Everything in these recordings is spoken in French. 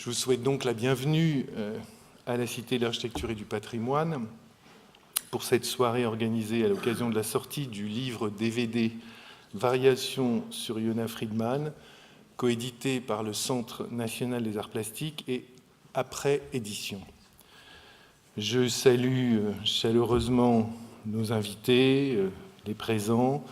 Je vous souhaite donc la bienvenue à la Cité de l'Architecture et du Patrimoine pour cette soirée organisée à l'occasion de la sortie du livre DVD Variations sur Yona Friedman, coédité par le Centre national des arts plastiques et après édition. Je salue chaleureusement nos invités, les présents,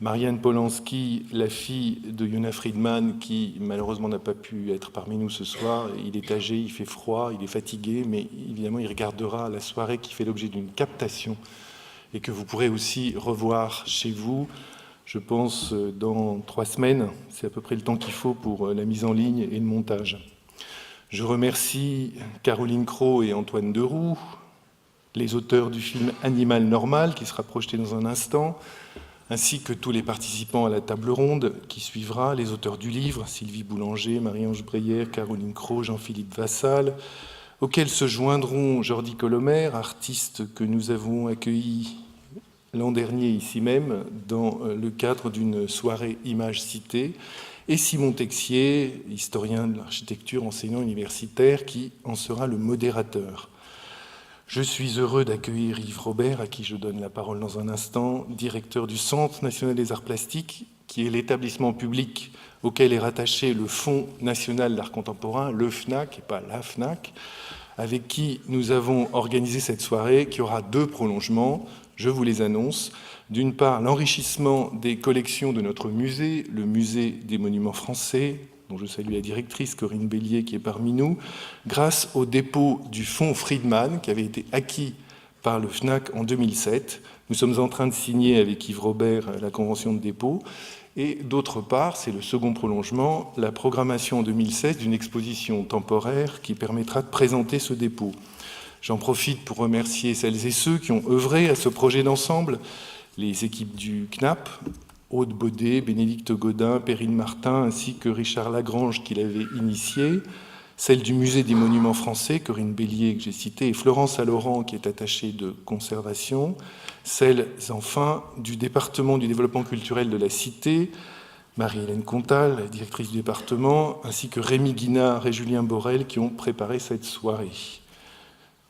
Marianne Polanski, la fille de Yona Friedman, qui malheureusement n'a pas pu être parmi nous ce soir. Il est âgé, il fait froid, il est fatigué, mais évidemment il regardera la soirée qui fait l'objet d'une captation et que vous pourrez aussi revoir chez vous, je pense, dans 3 semaines. C'est à peu près le temps qu'il faut pour la mise en ligne et le montage. Je remercie Caroline Cros et Antoine Deroux, les auteurs du film Animal Normal, qui sera projeté dans un instant, ainsi que tous les participants à la table ronde qui suivra, les auteurs du livre, Sylvie Boulanger, Marie-Ange Breyer, Caroline Cros, Jean-Philippe Vassal, auxquels se joindront Jordi Colomer, artiste que nous avons accueilli l'an dernier ici même, dans le cadre d'une soirée Images Cité, et Simon Texier, historien de l'architecture, enseignant universitaire, qui en sera le modérateur. Je suis heureux d'accueillir Yves Robert, à qui je donne la parole dans un instant, directeur du Centre national des arts plastiques, qui est l'établissement public auquel est rattaché le Fonds national d'art contemporain, le FNAC, et pas la FNAC, avec qui nous avons organisé cette soirée, qui aura 2 prolongements, je vous les annonce. D'une part, l'enrichissement des collections de notre musée, le musée des monuments français, dont je salue la directrice Corinne Bélier qui est parmi nous, grâce au dépôt du fonds Friedman qui avait été acquis par le FNAC en 2007. Nous sommes en train de signer avec Yves Robert la convention de dépôt. Et d'autre part, c'est le second prolongement, la programmation en 2016 d'une exposition temporaire qui permettra de présenter ce dépôt. J'en profite pour remercier celles et ceux qui ont œuvré à ce projet d'ensemble, les équipes du CNAP, Aude Baudet, Bénédicte Godin, Perrine Martin, ainsi que Richard Lagrange qui l'avait initié, celle du Musée des Monuments Français, Corinne Bélier que j'ai citée, et Florence Alorand qui est attachée de conservation, celles enfin du département du développement culturel de la Cité, Marie-Hélène Contal, la directrice du département, ainsi que Rémi Guinard et Julien Borel qui ont préparé cette soirée.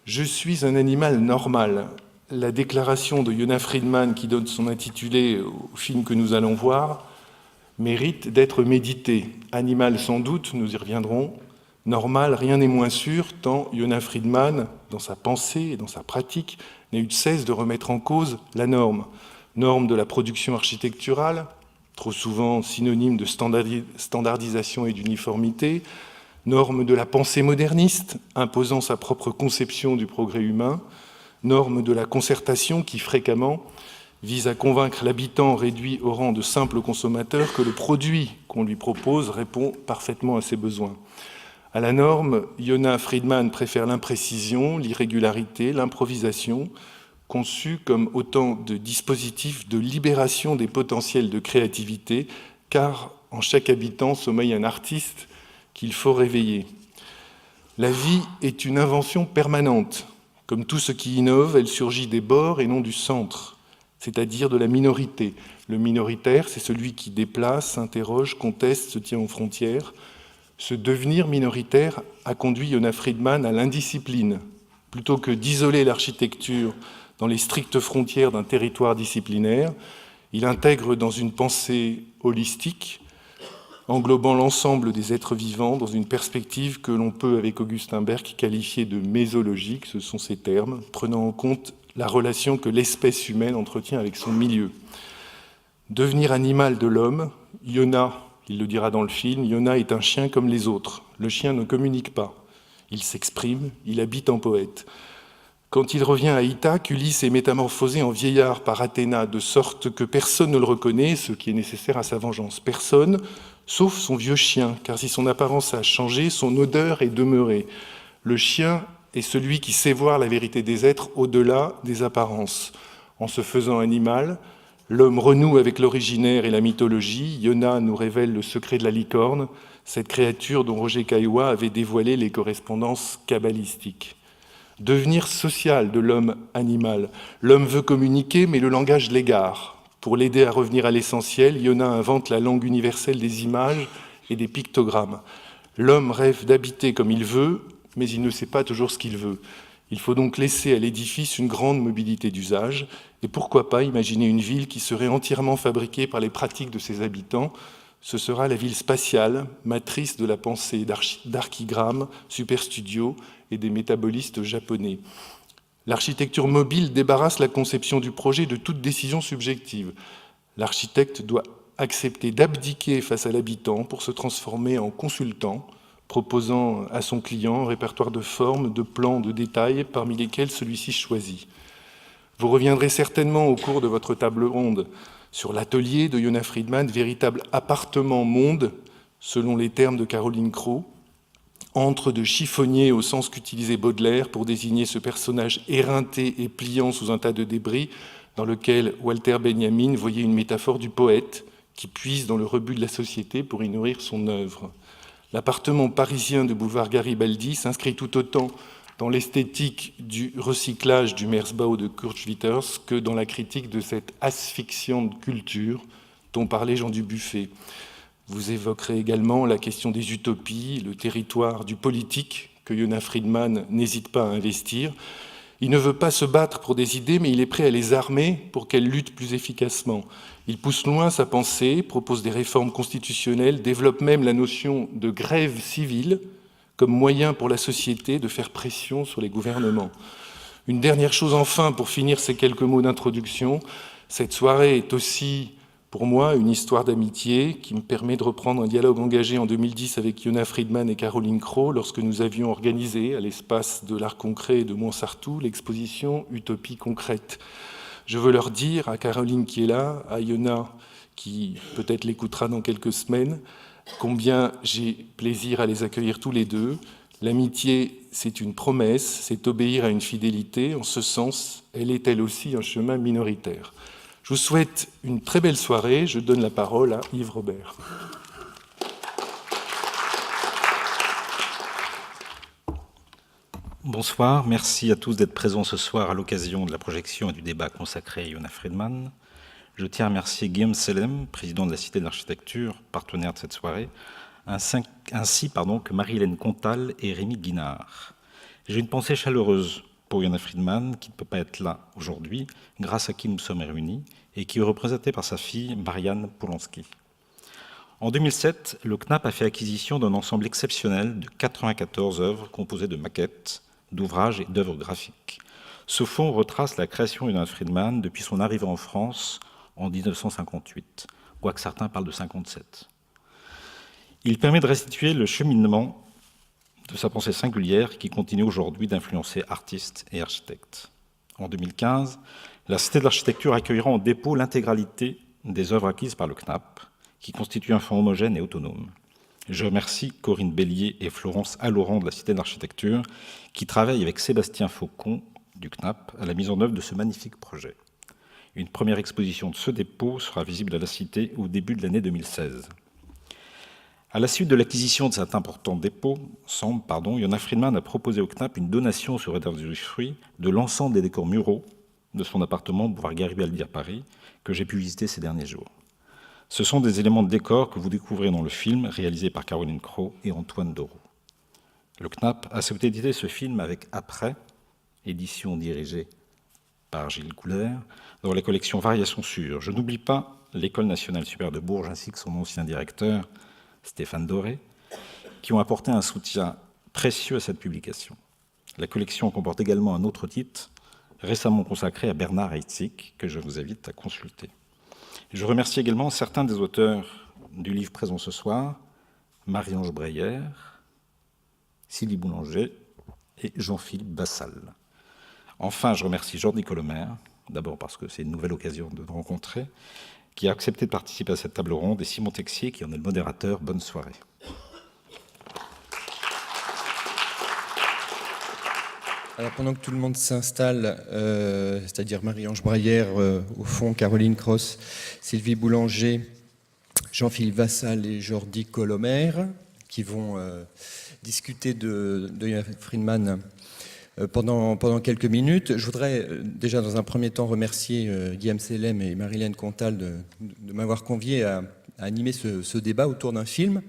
Je suis un animal normal. La déclaration de Yona Friedman qui donne son intitulé au film que nous allons voir mérite d'être méditée. Animal sans doute, nous y reviendrons. Normal, rien n'est moins sûr, tant Yona Friedman, dans sa pensée et dans sa pratique, n'a eu de cesse de remettre en cause la norme. Norme de la production architecturale, trop souvent synonyme de standardisation et d'uniformité, norme de la pensée moderniste, imposant sa propre conception du progrès humain, norme de la concertation qui, fréquemment, vise à convaincre l'habitant réduit au rang de simple consommateur que le produit qu'on lui propose répond parfaitement à ses besoins. À la norme, Yona Friedman préfère l'imprécision, l'irrégularité, l'improvisation, conçue comme autant de dispositifs de libération des potentiels de créativité, car en chaque habitant sommeille un artiste qu'il faut réveiller. La vie est une invention permanente. Comme tout ce qui innove, elle surgit des bords et non du centre, c'est-à-dire de la minorité. Le minoritaire, c'est celui qui déplace, s'interroge, conteste, se tient aux frontières. Ce devenir minoritaire a conduit Yona Friedman à l'indiscipline. Plutôt que d'isoler l'architecture dans les strictes frontières d'un territoire disciplinaire, il intègre dans une pensée holistique, englobant l'ensemble des êtres vivants dans une perspective que l'on peut, avec Augustin Berg, qualifier de mésologique, ce sont ces termes, prenant en compte la relation que l'espèce humaine entretient avec son milieu. Devenir animal de l'homme, Yona, il le dira dans le film, Yona est un chien comme les autres. Le chien ne communique pas, il s'exprime, il habite en poète. Quand il revient à Ithaque, Ulysse est métamorphosé en vieillard par Athéna, de sorte que personne ne le reconnaît, ce qui est nécessaire à sa vengeance. Personne, sauf son vieux chien, car si son apparence a changé, son odeur est demeurée. Le chien est celui qui sait voir la vérité des êtres au-delà des apparences. En se faisant animal, l'homme renoue avec l'originaire et la mythologie. Yona nous révèle le secret de la licorne, cette créature dont Roger Caillois avait dévoilé les correspondances kabbalistiques. Devenir social de l'homme animal. L'homme veut communiquer, mais le langage l'égare. Pour l'aider à revenir à l'essentiel, Yona invente la langue universelle des images et des pictogrammes. L'homme rêve d'habiter comme il veut, mais il ne sait pas toujours ce qu'il veut. Il faut donc laisser à l'édifice une grande mobilité d'usage, et pourquoi pas imaginer une ville qui serait entièrement fabriquée par les pratiques de ses habitants. Ce sera la ville spatiale, matrice de la pensée d'Archigram, Superstudio et des métabolistes japonais. L'architecture mobile débarrasse la conception du projet de toute décision subjective. L'architecte doit accepter d'abdiquer face à l'habitant pour se transformer en consultant, proposant à son client un répertoire de formes, de plans, de détails, parmi lesquels celui-ci choisit. Vous reviendrez certainement au cours de votre table ronde sur l'atelier de Yona Friedman, véritable appartement-monde, selon les termes de Caroline Crowe, entre de chiffonnier au sens qu'utilisait Baudelaire pour désigner ce personnage éreinté et pliant sous un tas de débris, dans lequel Walter Benjamin voyait une métaphore du poète qui puise dans le rebut de la société pour y nourrir son œuvre. L'appartement parisien de boulevard Garibaldi s'inscrit tout autant dans l'esthétique du recyclage du Meersbau de Kurt Schwitters que dans la critique de cette asphyxiante culture dont parlait Jean Dubuffet. Vous évoquerez également la question des utopies, le territoire du politique que Yona Friedman n'hésite pas à investir. Il ne veut pas se battre pour des idées, mais il est prêt à les armer pour qu'elles luttent plus efficacement. Il pousse loin sa pensée, propose des réformes constitutionnelles, développe même la notion de grève civile comme moyen pour la société de faire pression sur les gouvernements. Une dernière chose enfin, pour finir ces quelques mots d'introduction, cette soirée est aussi, pour moi, une histoire d'amitié qui me permet de reprendre un dialogue engagé en 2010 avec Yona Friedman et Caroline Crowe lorsque nous avions organisé à l'espace de l'Art concret de Montsartou l'exposition Utopie concrète. Je veux leur dire, à Caroline qui est là, à Yona qui peut-être l'écoutera dans quelques semaines, combien j'ai plaisir à les accueillir tous les deux. L'amitié, c'est une promesse, c'est obéir à une fidélité. En ce sens, elle est elle aussi un chemin minoritaire. Je vous souhaite une très belle soirée. Je donne la parole à Yves Robert. Bonsoir, merci à tous d'être présents ce soir à l'occasion de la projection et du débat consacré à Yona Friedman. Je tiens à remercier Guillaume Sellem, président de la Cité de l'Architecture, partenaire de cette soirée, ainsi que Marie-Hélène Contal et Rémi Guinard. J'ai une pensée chaleureuse pour Yona Friedman, qui ne peut pas être là aujourd'hui, grâce à qui nous sommes réunis, et qui est représentée par sa fille Marianne Polonsky. En 2007, le CNAP a fait acquisition d'un ensemble exceptionnel de 94 œuvres composées de maquettes, d'ouvrages et d'œuvres graphiques. Ce fonds retrace la création de Yona Friedman depuis son arrivée en France en 1958, quoique certains parlent de 1957. Il permet de restituer le cheminement de sa pensée singulière qui continue aujourd'hui d'influencer artistes et architectes. En 2015, la Cité de l'Architecture accueillera en dépôt l'intégralité des œuvres acquises par le CNAP, qui constitue un fonds homogène et autonome. Je remercie Corinne Bélier et Florence Alloran de la Cité de l'Architecture, qui travaillent avec Sébastien Faucon du CNAP à la mise en œuvre de ce magnifique projet. Une première exposition de ce dépôt sera visible à la Cité au début de l'année 2016. À la suite de l'acquisition de cet important dépôt, Yona Friedman a proposé au CNAP une donation sur réserve d'usufruit de l'ensemble des décors muraux de son appartement boulevard Garibaldi à Paris, que j'ai pu visiter ces derniers jours. Ce sont des éléments de décor que vous découvrez dans le film réalisé par Caroline Crowe et Antoine Doreau. Le CNAP a souhaité éditer ce film avec Après, édition dirigée par Gilles Couler, dans la collection Variations sur. Je n'oublie pas l'École nationale supérieure de Bourges ainsi que son ancien directeur, Stéphane Doré, qui ont apporté un soutien précieux à cette publication. La collection comporte également un autre titre, récemment consacré à Bernard Heitzig, que je vous invite à consulter. Je remercie également certains des auteurs du livre présent ce soir, Marie-Ange Breyer, Sylvie Boulanger et Jean-Philippe Vassal. Enfin, je remercie Jordi Colomer, d'abord parce que c'est une nouvelle occasion de nous rencontrer, qui a accepté de participer à cette table ronde, et Simon Texier, qui en est le modérateur. Bonne soirée. Alors, pendant que tout le monde s'installe, c'est-à-dire Marie-Ange Breyer, au fond, Caroline Cross, Sylvie Boulanger, Jean-Philippe Vassal et Jordi Colomer, qui vont discuter de Yona Friedman pendant quelques minutes. Je voudrais déjà dans un premier temps remercier Guillaume Sellem et Marie-Hélène Contal de m'avoir convié à animer ce débat autour d'un film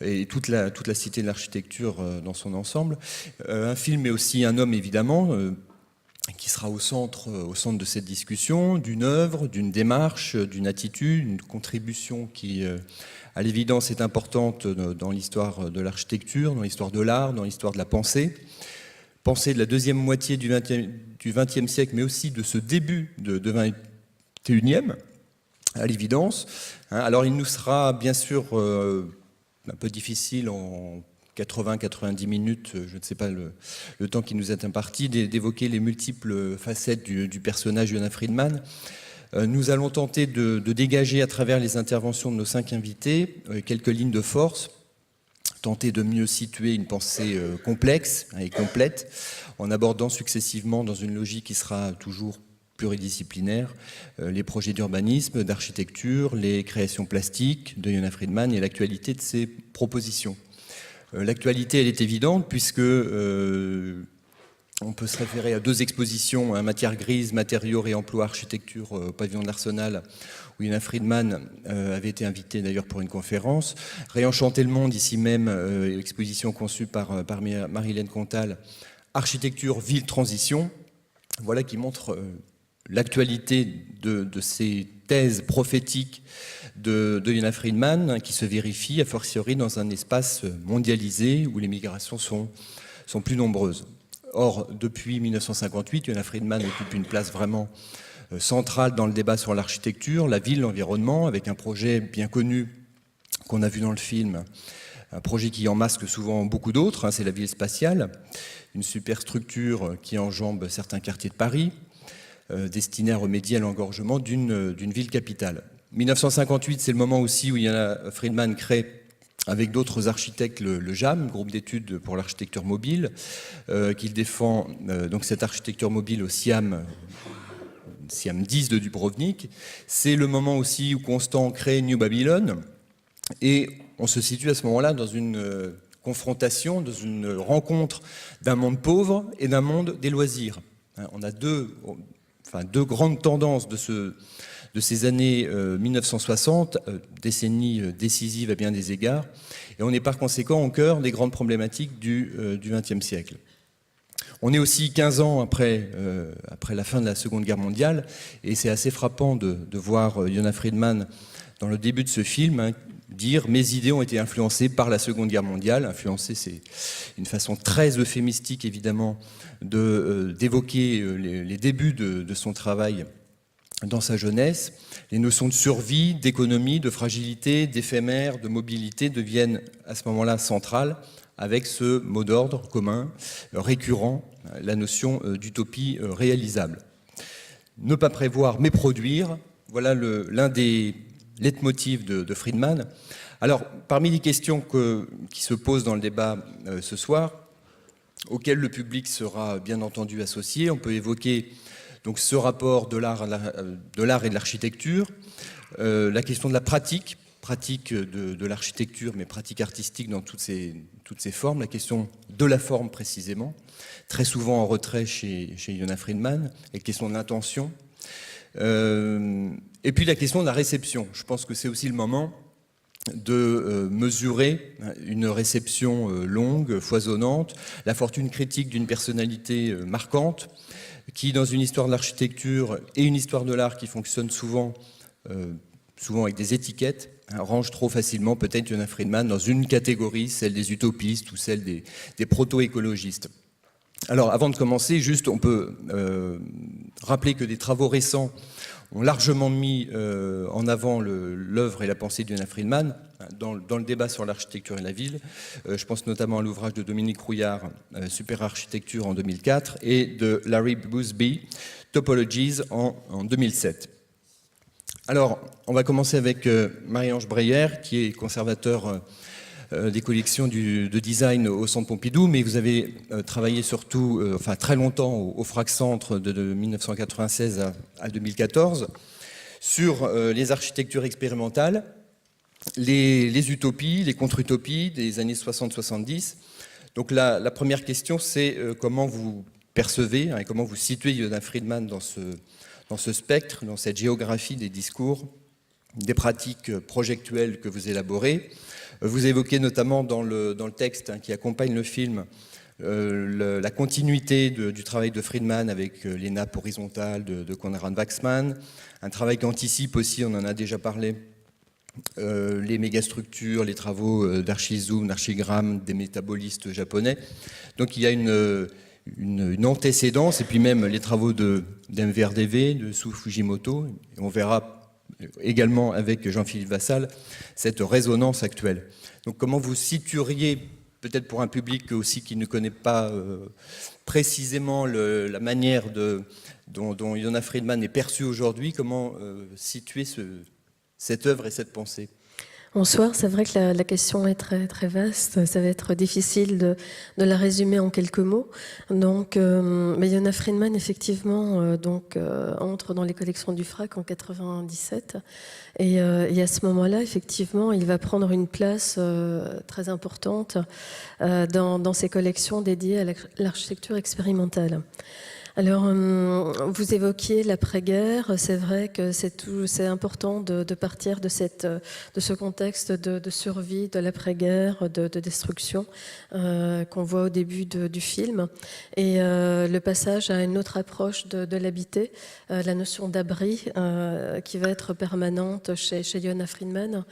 et toute la cité de l'architecture dans son ensemble. Un film, mais aussi un homme, évidemment, qui sera au centre de cette discussion, d'une œuvre, d'une démarche, d'une attitude, une contribution qui, à l'évidence, est importante dans l'histoire de l'architecture, dans l'histoire de l'art, dans l'histoire de la pensée. Pensée de la deuxième moitié du XXe siècle, mais aussi de ce début de XXIe, à l'évidence. Alors il nous sera bien sûr un peu difficile en 80-90 minutes, je ne sais pas le temps qui nous est imparti, d'évoquer les multiples facettes du personnage Yonah Friedman. Nous allons tenter de dégager à travers les interventions de nos 5 invités quelques lignes de force, tenter de mieux situer une pensée complexe et complète, en abordant successivement dans une logique qui sera toujours pluridisciplinaire, les projets d'urbanisme, d'architecture, les créations plastiques de Yonah Friedman et l'actualité de ses propositions. L'actualité, elle est évidente puisque on peut se référer à 2 expositions, matière grise, matériaux, réemploi, architecture au pavillon de l'Arsenal, où Yonah Friedman avait été invité d'ailleurs pour une conférence. Réenchanter le monde, ici même, exposition conçue par Marie-Hélène Contal, architecture, ville, transition. Voilà qui montre l'actualité de ces thèses prophétiques de Yonah Friedman, qui se vérifient a fortiori dans un espace mondialisé où les migrations sont plus nombreuses. Or, depuis 1958, Yonah Friedman occupe une place vraiment centrale dans le débat sur l'architecture, la ville, l'environnement, avec un projet bien connu qu'on a vu dans le film, un projet qui en masque souvent beaucoup d'autres, c'est la ville spatiale, une superstructure qui enjambe certains quartiers de Paris, destinée à remédier à l'engorgement d'une ville capitale. 1958, c'est le moment aussi où Yonah Friedman crée avec d'autres architectes le JAM, groupe d'études pour l'architecture mobile, qu'il défend donc cette architecture mobile au Siam 10 de Dubrovnik. C'est le moment aussi où Constant crée New Babylon, et on se situe à ce moment-là dans une confrontation, dans une rencontre d'un monde pauvre et d'un monde des loisirs. On a deux grandes tendances de ces années 1960, décennie décisive à bien des égards, et on est par conséquent au cœur des grandes problématiques du XXe siècle. On est aussi 15 ans après la fin de la Seconde Guerre mondiale, et c'est assez frappant de voir Yonah Friedman, dans le début de ce film, dire « Mes idées ont été influencées par la Seconde Guerre mondiale ». Influencées, c'est une façon très euphémistique, évidemment, d'évoquer les débuts de son travail dans sa jeunesse. Les notions de survie, d'économie, de fragilité, d'éphémère, de mobilité deviennent à ce moment-là centrales, avec ce mot d'ordre commun, récurrent, la notion d'utopie réalisable. Ne pas prévoir, mais produire, voilà l'un des leitmotivs de Friedman. Alors, parmi les questions qui se posent dans le débat ce soir, auxquelles le public sera bien entendu associé, on peut évoquer donc ce rapport de l'art et de l'architecture, la question de la pratique de l'architecture, mais pratique artistique dans toutes ses formes, la question de la forme précisément, très souvent en retrait chez Yonah Friedman, la question de l'intention, et puis la question de la réception. Je pense que c'est aussi le moment de mesurer une réception longue, foisonnante, la fortune critique d'une personnalité marquante, qui, dans une histoire de l'architecture et une histoire de l'art qui fonctionne souvent avec des étiquettes, range trop facilement peut-être Yonah Friedman dans une catégorie, celle des utopistes ou celle des proto-écologistes. Alors, avant de commencer, juste, on peut rappeler que des travaux récents ont largement mis en avant l'œuvre et la pensée de Yonah Friedman dans le débat sur l'architecture et la ville. Je pense notamment à l'ouvrage de Dominique Rouillard, Superarchitecture en 2004, et de Larry Busby, Topologies en 2007. Alors, on va commencer avec Marie-Ange Breyer, qui est conservateur des collections de design au Centre Pompidou, mais vous avez travaillé surtout, très longtemps au Frac Centre de 1996 à 2014, sur les architectures expérimentales, les utopies, les contre-utopies des années 60-70. Donc la première question, c'est comment vous percevez, et comment vous situez Yonah Friedman dans ce spectre, dans cette géographie des discours des pratiques projectuelles que vous élaborez. Vous évoquez notamment dans le texte qui accompagne le film la continuité du travail de Friedman avec les nappes horizontales de Konrad Waxman, un travail qui anticipe aussi, on en a déjà parlé, les mégastructures, les travaux d'Archizoom, d'Archigram, des métabolistes japonais. Donc il y a une antécédence, et puis même les travaux d'MVRDV, de Sue Fujimoto. Et on verra également avec Jean-Philippe Vassal cette résonance actuelle. Donc comment vous situeriez, peut-être pour un public aussi qui ne connaît pas précisément la manière dont Yonah Friedman est perçu aujourd'hui, comment situer cette œuvre et cette pensée? Bonsoir, c'est vrai que la question est très, très vaste, ça va être difficile de la résumer en quelques mots. Donc, mais Yonah Friedman, effectivement, entre dans les collections du FRAC en 97, et à ce moment-là, effectivement, il va prendre une place très importante dans ces collections dédiées à l'architecture expérimentale. Alors, vous évoquiez l'après-guerre. C'est vrai que c'est important de partir de ce contexte de survie, de l'après-guerre, de destruction qu'on voit au début du film. Et le passage à une autre approche de l'habité, la notion d'abri qui va être permanente chez Yonah Friedman,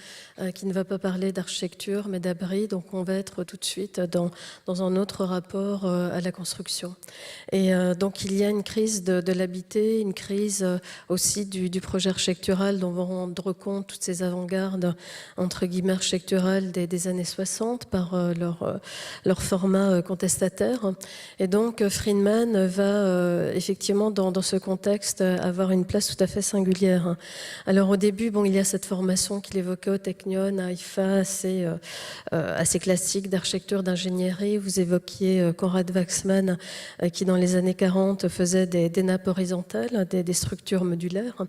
qui ne va pas parler d'architecture, mais d'abri. Donc, on va être tout de suite dans un autre rapport à la construction. Et donc, il y a une crise de l'habité, une crise aussi du projet architectural dont vont rendre compte toutes ces avant-gardes, entre guillemets, architecturales des années 60 par leur format contestataire. Et donc, Friedman va effectivement, dans ce contexte, avoir une place tout à fait singulière. Alors, au début, il y a cette formation qu'il évoquait au Technion, à IFA, assez classique d'architecture, d'ingénierie. Vous évoquiez Konrad Waxman, qui dans les années 40 faisait des nappes horizontales, des structures modulaires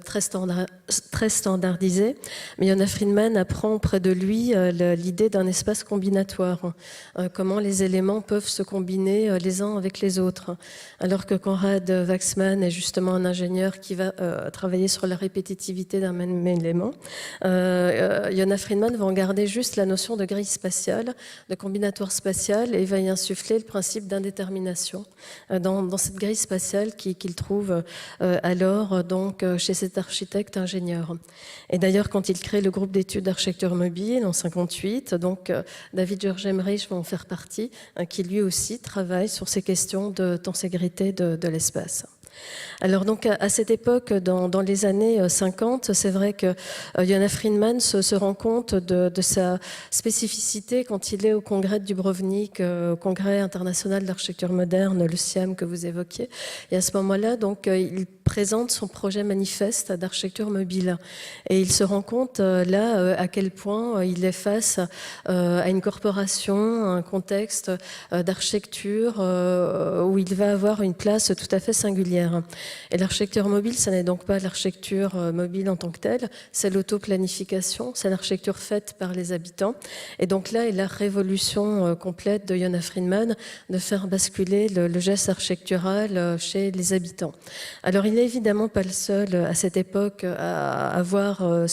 très standardisées. Mais Yonah Friedman apprend auprès de lui l'idée d'un espace combinatoire, comment les éléments peuvent se combiner les uns avec les autres. Alors que Konrad Waxman est justement un ingénieur qui va travailler sur la répétitivité d'un même élément, Yonah Friedman va en garder juste la notion de grille spatiale, de combinatoire spatial, et va y insuffler le principe d'indétermination dans cette grille spatiale qu'il trouve alors chez cet architecte ingénieur. Et d'ailleurs, quand il crée le groupe d'études d'architecture mobile en 58, David George Emmerich va en faire partie, qui lui aussi travaille sur ces questions de tenségrité de l'espace. Alors donc à cette époque, dans les années 50, c'est vrai que Yonah Friedman se rend compte de sa spécificité quand il est au congrès de Dubrovnik, au congrès international d'architecture moderne, le SIAM que vous évoquiez. Et à ce moment-là, il présente son projet manifeste d'architecture mobile. Et il se rend compte là à quel point il est face à une corporation, un contexte d'architecture où il va avoir une place tout à fait singulière. Et l'architecture mobile, ce n'est donc pas l'architecture mobile en tant que telle, c'est l'autoplanification, c'est l'architecture faite par les habitants. Et donc là est la révolution complète de Yonah Friedman de faire basculer le geste architectural chez les habitants. Alors il n'est évidemment pas le seul à cette époque à avoir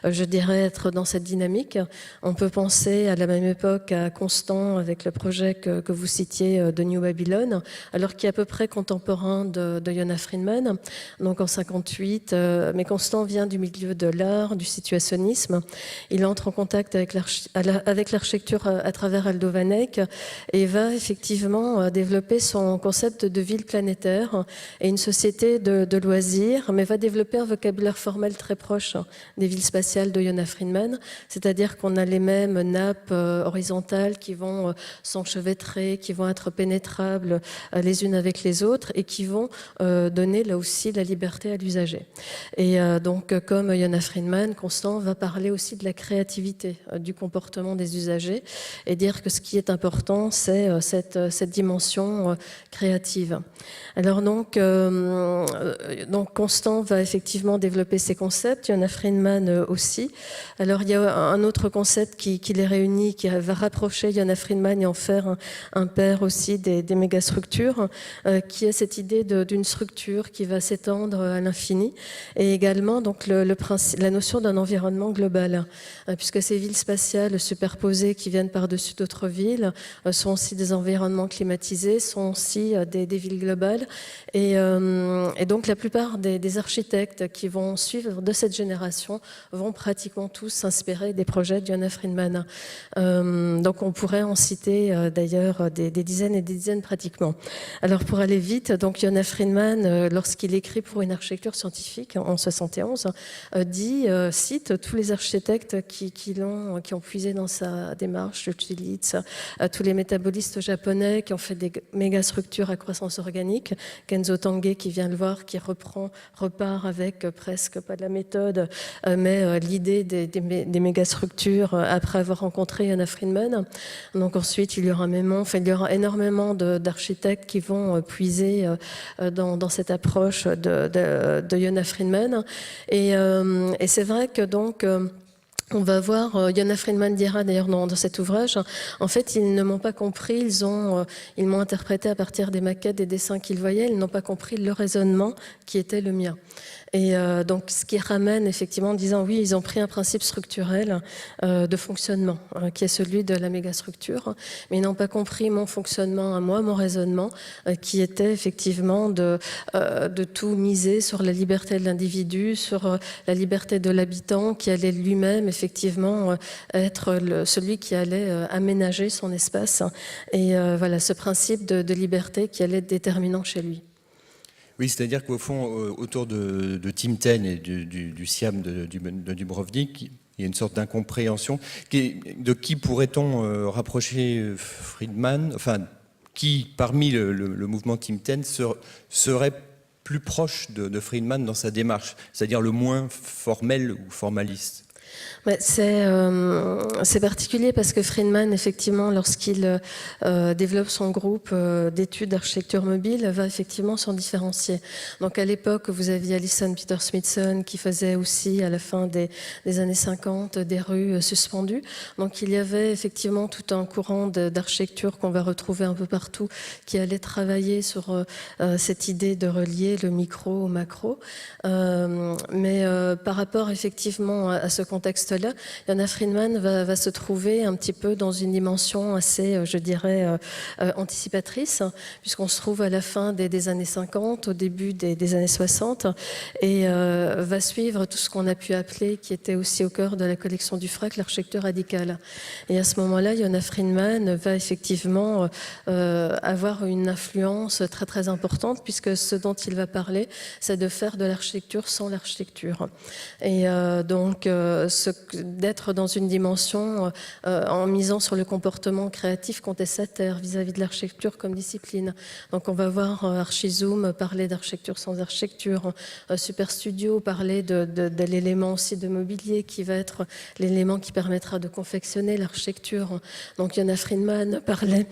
être dans cette dynamique. On peut penser à la même époque à Constant avec le projet que vous citiez de New Babylon, alors qui est à peu près contemporain de Yonah Friedman, donc en 58. Mais Constant vient du milieu de l'art, du situationnisme. Il entre en contact avec l'architecture à travers Aldo Van Eyck et va effectivement développer son concept de ville planétaire et une société de loisirs, mais va développer un vocabulaire formel très proche des villes spatiales de Yonah Friedman, c'est-à-dire qu'on a les mêmes nappes horizontales qui vont s'enchevêtrer, qui vont être pénétrables les unes avec les autres et qui vont donner là aussi la liberté à l'usager. Et donc, comme Yonah Friedman, Constant va parler aussi de la créativité du comportement des usagers et dire que ce qui est important, c'est cette dimension créative. Alors donc, donc Constant va effectivement développer ces concepts, Yona Friedman aussi. Alors il y a un autre concept qui les réunit, qui va rapprocher Yona Friedman et en faire un père aussi des mégastructures, qui est cette idée d'une structure qui va s'étendre à l'infini, et également donc la notion d'un environnement global, puisque ces villes spatiales superposées qui viennent par-dessus d'autres villes sont aussi des environnements climatisés, sont aussi des villes globales, et donc la plupart des architectes qui vont suivre de cette génération vont pratiquement tous s'inspirer des projets de Yona Friedman. Donc on pourrait en citer d'ailleurs des dizaines et des dizaines pratiquement. Alors pour aller vite, donc Yona Friedman, lorsqu'il écrit pour une architecture scientifique en 71, cite tous les architectes qui ont puisé dans sa démarche, Stieglitz, tous les métabolistes japonais qui ont fait des mégastructures à croissance organique, Kenzo Tange qui vient le voir, qui repart avec presque pas de la méthode, mais l'idée des mégastructures après avoir rencontré Yona Friedman. Donc ensuite, il y aura énormément d'architectes qui vont puiser dans cette approche de Yona Friedman. Et c'est vrai que donc on va voir, Yona Friedman dira d'ailleurs dans cet ouvrage, en fait, ils ne m'ont pas compris, ils m'ont interprété à partir des maquettes, des dessins qu'ils voyaient, ils n'ont pas compris le raisonnement qui était le mien. Et donc, ce qui ramène effectivement en disant, oui, ils ont pris un principe structurel de fonctionnement, qui est celui de la mégastructure, mais ils n'ont pas compris mon fonctionnement à moi, mon raisonnement, qui était effectivement de tout miser sur la liberté de l'individu, sur la liberté de l'habitant, qui allait lui-même effectivement être celui qui allait aménager son espace. Et voilà, ce principe de liberté qui allait être déterminant chez lui. Oui, c'est-à-dire qu'au fond, autour de Tim Ten et du SIAM de Dubrovnik, il y a une sorte d'incompréhension. De qui pourrait-on rapprocher Friedman, enfin, qui, parmi le mouvement Tim Ten, serait plus proche de Friedman dans sa démarche, c'est-à-dire le moins formel ou formaliste? C'est particulier parce que Friedman, effectivement, lorsqu'il développe son groupe d'études d'architecture mobile, va effectivement s'en différencier. Donc à l'époque, vous aviez Alison Peter-Smithson qui faisait aussi, à la fin des années 50, des rues suspendues. Donc il y avait effectivement tout un courant d'architecture qu'on va retrouver un peu partout, qui allait travailler sur cette idée de relier le micro au macro. Mais par rapport effectivement à ce contexte-là, Yona Friedman va se trouver un petit peu dans une dimension assez, je dirais, anticipatrice, puisqu'on se trouve à la fin des années 50, au début des années 60, et va suivre tout ce qu'on a pu appeler, qui était aussi au cœur de la collection du FRAC, l'architecture radicale. Et à ce moment-là, Yona Friedman va effectivement avoir une influence très très importante, puisque ce dont il va parler, c'est de faire de l'architecture sans l'architecture. Et donc, d'être dans une dimension en misant sur le comportement créatif contestataire vis-à-vis de l'architecture comme discipline. Donc on va voir Archizoom parler d'architecture sans architecture, Super Studio parler de l'élément aussi de mobilier qui va être l'élément qui permettra de confectionner l'architecture. Donc Yona Friedman parlait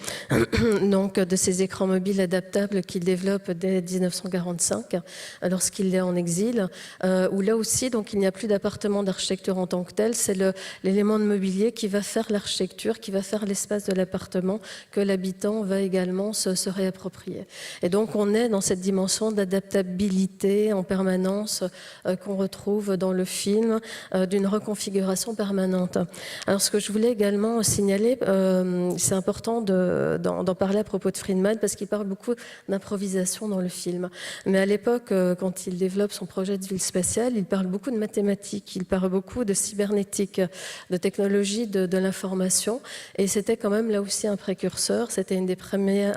donc de ces écrans mobiles adaptables qu'il développe dès 1945 lorsqu'il est en exil, où là aussi donc il n'y a plus d'appartement d'architecture en tant que tel, c'est l'élément de mobilier qui va faire l'architecture, qui va faire l'espace de l'appartement que l'habitant va également se réapproprier. Et donc on est dans cette dimension d'adaptabilité en permanence qu'on retrouve dans le film, d'une reconfiguration permanente. Alors ce que je voulais également signaler, c'est important d'en parler à propos de Friedman parce qu'il parle beaucoup d'improvisation dans le film. Mais à l'époque, quand il développe son projet de ville spatiale, il parle beaucoup de mathématiques, il parle beaucoup de cybernétique, de technologie de l'information, et c'était quand même là aussi un précurseur, c'était un des premiers,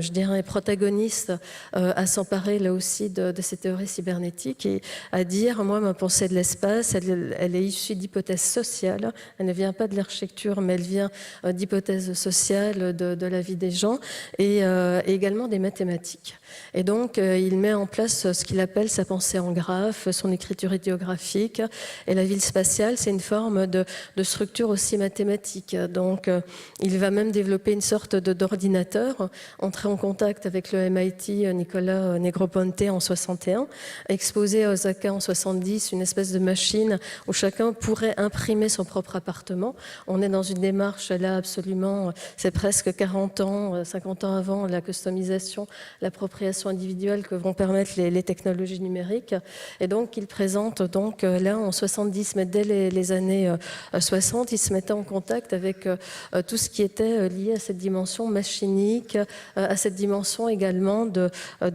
je dirais, protagonistes à s'emparer là aussi de ces théories cybernétiques et à dire, moi, ma pensée de l'espace, elle est issue d'hypothèses sociales, elle ne vient pas de l'architecture, mais elle vient d'hypothèses sociales de la vie des gens et également des mathématiques. Et donc, il met en place ce qu'il appelle sa pensée en graphe, son écriture idéographique, Et la ville spatiale, c'est une forme de structure aussi mathématique. Donc, il va même développer une sorte d'ordinateur, entrer en contact avec le MIT Nicolas Negroponte en 61, exposé à Osaka en 70, une espèce de machine où chacun pourrait imprimer son propre appartement. On est dans une démarche là absolument, c'est presque 40 ans, 50 ans avant la customisation, l'appropriation individuelle que vont permettre les technologies numériques. Et donc, il présente donc là en 70, mais dès les années 60, il se mettait en contact avec tout ce qui était lié à cette dimension machinique, à cette dimension également de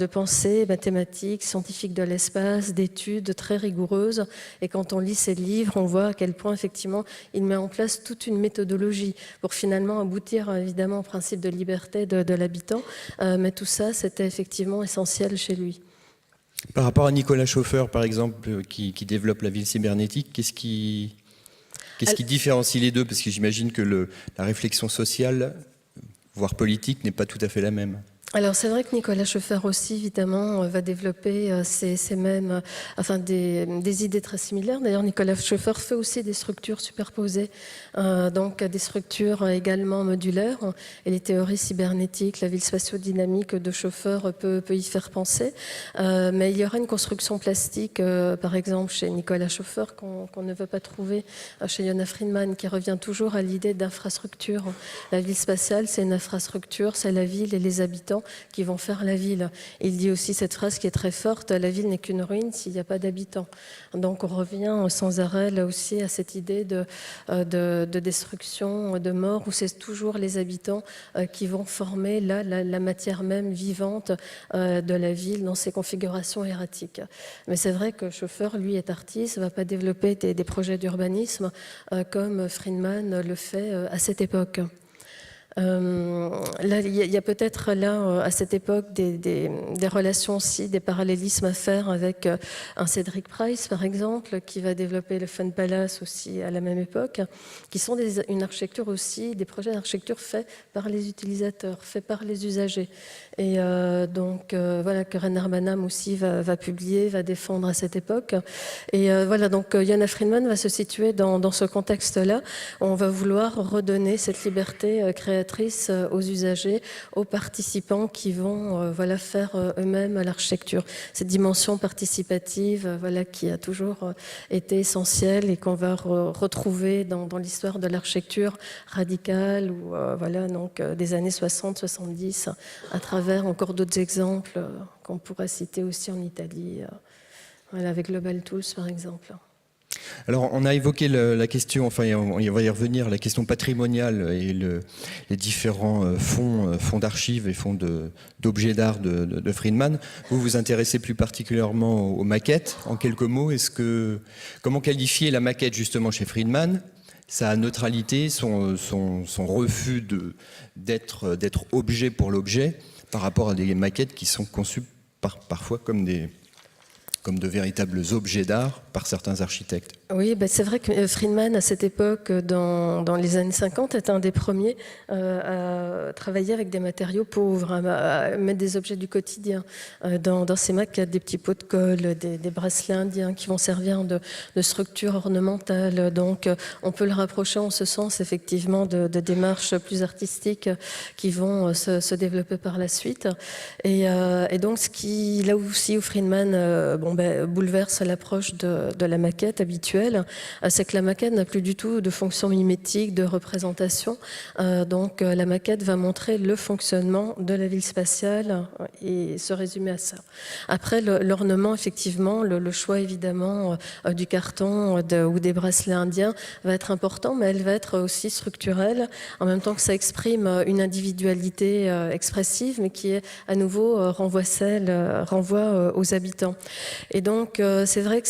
pensée mathématique, scientifique de l'espace, d'études très rigoureuses. Et quand on lit ses livres, on voit à quel point effectivement il met en place toute une méthodologie pour finalement aboutir évidemment au principe de liberté de l'habitant. Mais tout ça, c'était effectivement essentiel chez lui. Par rapport à Nicolas Schoeffer, par exemple, qui développe la ville cybernétique, qu'est-ce qui différencie les deux? Parce que j'imagine que la réflexion sociale, voire politique, n'est pas tout à fait la même. Alors c'est vrai que Nicolas Schoeffer aussi évidemment va développer ces mêmes, des idées très similaires. D'ailleurs Nicolas Schoeffer fait aussi des structures superposées, donc des structures également modulaires. Et les théories cybernétiques, la ville spatio-dynamique de Schoeffer peut y faire penser. Mais il y aura une construction plastique, par exemple chez Nicolas Schoeffer qu'on ne veut pas trouver chez Yona Friedman, qui revient toujours à l'idée d'infrastructure. La ville spatiale, c'est une infrastructure, c'est la ville et les habitants qui vont faire la ville. Il dit aussi cette phrase qui est très forte, la ville n'est qu'une ruine s'il n'y a pas d'habitants. Donc on revient sans arrêt là aussi à cette idée de destruction, de mort, où c'est toujours les habitants qui vont former là, la matière même vivante de la ville dans ses configurations erratiques. Mais c'est vrai que Schoeffer, lui, est artiste, ne va pas développer des projets d'urbanisme comme Friedman le fait à cette époque. Là, il y a peut-être là, à cette époque, des relations aussi, des parallélismes à faire avec un Cédric Price, par exemple, qui va développer le Fun Palace aussi à la même époque, qui sont une architecture aussi, des projets d'architecture faits par les utilisateurs, faits par les usagers. Et donc, voilà, que Rainer Banham aussi va publier, va défendre à cette époque. Et voilà, donc Yona Friedman va se situer dans ce contexte-là. On va vouloir redonner cette liberté créatrice aux usagers, aux participants qui vont faire eux-mêmes l'architecture. Cette dimension participative qui a toujours été essentielle et qu'on va retrouver dans l'histoire de l'architecture radicale ou donc des années 60-70 à travers encore d'autres exemples qu'on pourrait citer aussi en Italie, avec Global Tools par exemple. Alors, on a évoqué la question, enfin, on va y revenir, la question patrimoniale et les différents fonds d'archives et fonds d'objets d'art de Friedman. Vous vous intéressez plus particulièrement aux maquettes. En quelques mots, comment qualifier la maquette justement chez Friedman, sa neutralité, son refus d'être objet pour l'objet, par rapport à des maquettes qui sont conçues parfois comme de véritables objets d'art par certains architectes. Oui, c'est vrai que Friedman, à cette époque, dans les années 50, est un des premiers à travailler avec des matériaux pauvres, à mettre des objets du quotidien dans ses maquettes, des petits pots de colle, des bracelets indiens qui vont servir de structure ornementale. Donc, on peut le rapprocher en ce sens, effectivement, de démarches plus artistiques qui vont se développer par la suite. Et donc, là aussi où Friedman bouleverse l'approche de la maquette habituelle, c'est que la maquette n'a plus du tout de fonction mimétique, de représentation. Donc la maquette va montrer le fonctionnement de la ville spatiale et se résumer à ça. Après, l'ornement, effectivement, le choix évidemment du carton ou des bracelets indiens va être important, mais elle va être aussi structurelle, en même temps que ça exprime une individualité expressive, mais qui est à nouveau renvoie aux habitants. Et donc, c'est vrai que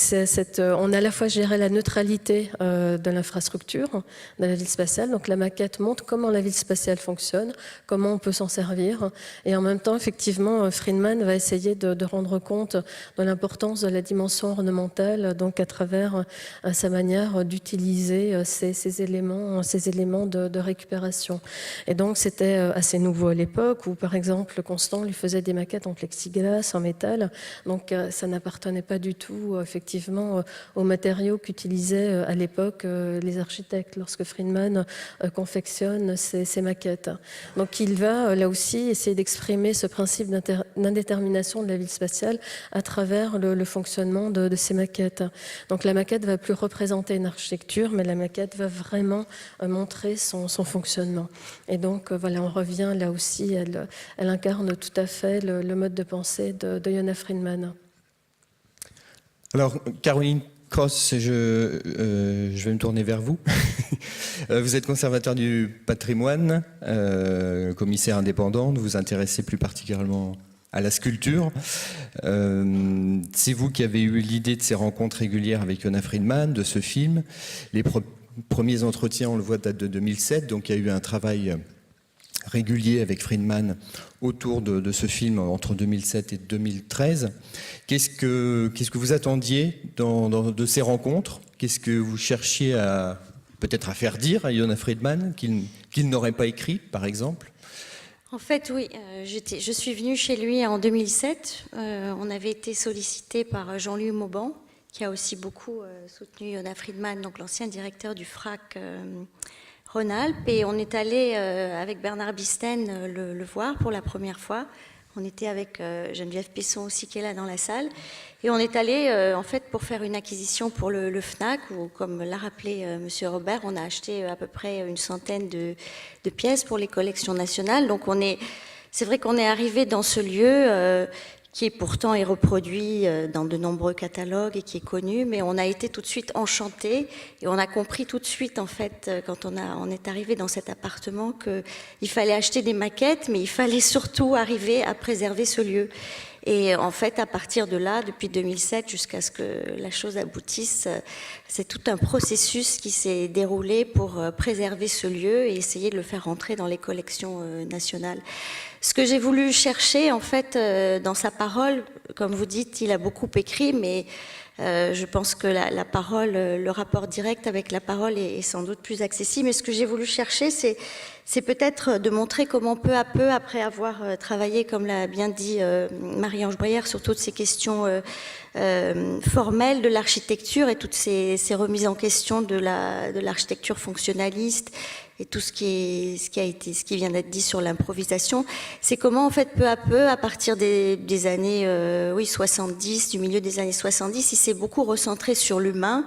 on a à la fois géré la neutralité de l'infrastructure de la ville spatiale. Donc, la maquette montre comment la ville spatiale fonctionne, comment on peut s'en servir. Et en même temps, effectivement, Friedman va essayer de rendre compte de l'importance de la dimension ornementale, donc à travers sa manière d'utiliser ces éléments de récupération. Et donc, c'était assez nouveau à l'époque où, par exemple, Constant lui faisait des maquettes en plexiglas, en métal. Donc, ça n'appartenait pas du tout, effectivement, aux matériaux qu'utilisaient à l'époque les architectes lorsque Friedman confectionne ses maquettes. Donc il va là aussi essayer d'exprimer ce principe d'indétermination de la ville spatiale à travers le fonctionnement de ces maquettes. Donc la maquette va plus représenter une architecture, mais la maquette va vraiment montrer son fonctionnement. Et donc voilà, on revient là aussi, elle incarne tout à fait le mode de pensée de Yona Friedman. Alors, Caroline Cross, je vais me tourner vers vous. Vous êtes conservateur du patrimoine, commissaire indépendant, vous vous intéressez plus particulièrement à la sculpture. C'est vous qui avez eu l'idée de ces rencontres régulières avec Yona Friedman, de ce film. Les premiers entretiens, on le voit, datent de 2007, donc il y a eu un travail régulier avec Friedman autour de ce film entre 2007 et 2013. Qu'est-ce que vous attendiez de ces rencontres? Qu'est-ce que vous cherchiez peut-être à faire dire à Yona Friedman qu'il n'aurait pas écrit, par exemple? En fait, oui, je suis venue chez lui en 2007. On avait été sollicité par Jean-Louis Mauban, qui a aussi beaucoup soutenu Yona Friedman, donc l'ancien directeur du FRAC Rhône-Alpes, et on est allé avec Bernard Bisten le voir pour la première fois. On était avec Geneviève Pesson aussi qui est là dans la salle, et on est allé en fait pour faire une acquisition pour le FNAC, où, comme l'a rappelé Monsieur Robert, on a acheté à peu près une centaine de pièces pour les collections nationales. Donc c'est vrai qu'on est arrivé dans ce lieu qui est pourtant reproduit dans de nombreux catalogues et qui est connu, mais on a été tout de suite enchantés et on a compris tout de suite, en fait, quand on est arrivé dans cet appartement, qu'il fallait acheter des maquettes, mais il fallait surtout arriver à préserver ce lieu. Et en fait, à partir de là, depuis 2007 jusqu'à ce que la chose aboutisse, c'est tout un processus qui s'est déroulé pour préserver ce lieu et essayer de le faire rentrer dans les collections nationales. Ce que j'ai voulu chercher, en fait, dans sa parole, comme vous dites, il a beaucoup écrit, mais je pense que la parole, le rapport direct avec la parole est sans doute plus accessible. Mais ce que j'ai voulu chercher, c'est peut-être de montrer comment peu à peu, après avoir travaillé, comme l'a bien dit Marie-Ange Braillère, sur toutes ces questions formelles de l'architecture et toutes ces remises en question de l'architecture fonctionnaliste et tout ce qui vient d'être dit sur l'improvisation, c'est comment, en fait, peu à peu, à partir des années 70, du milieu des années 70, il s'est beaucoup recentré sur l'humain,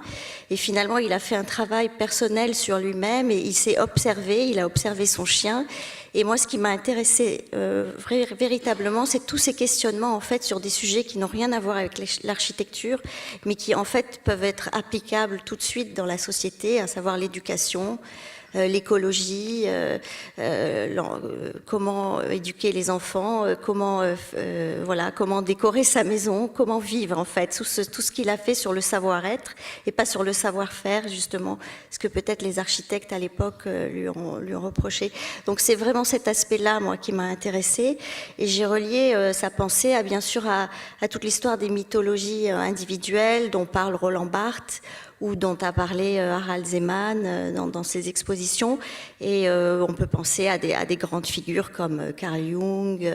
et finalement, il a fait un travail personnel sur lui-même, et il s'est observé, il a observé son chien, et moi, ce qui m'a intéressé véritablement, c'est tous ces questionnements, en fait, sur des sujets qui n'ont rien à voir avec l'architecture, mais qui, en fait, peuvent être applicables tout de suite dans la société, à savoir l'éducation, l'écologie, comment éduquer les enfants, comment décorer sa maison, comment vivre, en fait, tout ce qu'il a fait sur le savoir-être et pas sur le savoir-faire, justement, ce que peut-être les architectes à l'époque lui ont reproché. Donc c'est vraiment cet aspect-là, moi, qui m'a intéressée, et j'ai relié sa pensée bien sûr à toute l'histoire des mythologies individuelles dont parle Roland Barthes, ou dont a parlé Harald Zeman dans ses expositions. Et on peut penser à des grandes figures comme Carl Jung,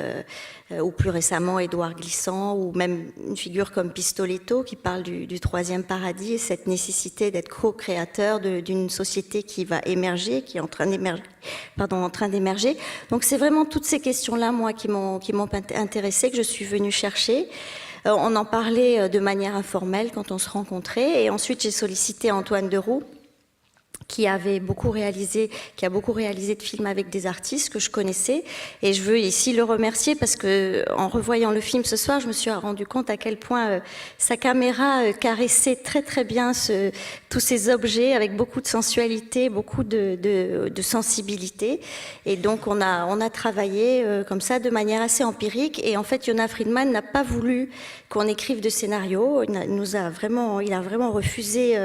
ou plus récemment Édouard Glissant, ou même une figure comme Pistoletto qui parle du troisième paradis et cette nécessité d'être co-créateur d'une société qui va émerger, qui est en train d'émerger. Donc c'est vraiment toutes ces questions-là, moi, qui m'ont intéressée, que je suis venue chercher. On en parlait de manière informelle quand on se rencontrait, et ensuite j'ai sollicité Antoine Deroux, qui a beaucoup réalisé de films avec des artistes que je connaissais, et je veux ici le remercier parce que, en revoyant le film ce soir, je me suis rendu compte à quel point sa caméra caressait très très bien tous ces objets avec beaucoup de sensualité, beaucoup de sensibilité, et donc on a travaillé comme ça de manière assez empirique. Et en fait, Yona Friedman n'a pas voulu qu'on écrive de scénario, il a vraiment refusé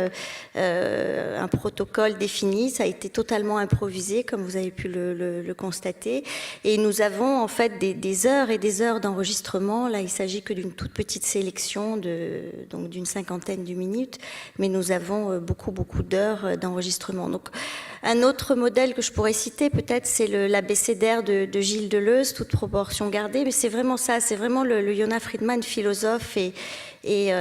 un protocole défini, ça a été totalement improvisé, comme vous avez pu le constater, et nous avons en fait des heures et des heures d'enregistrement. Là, il s'agit que d'une toute petite sélection donc d'une cinquantaine de minutes, mais nous avons beaucoup d'heures d'enregistrement. Donc un autre modèle que je pourrais citer peut-être, c'est l'abécédaire de Gilles Deleuze, toute proportion gardée, mais c'est vraiment ça, c'est vraiment le Yona Friedman philosophe et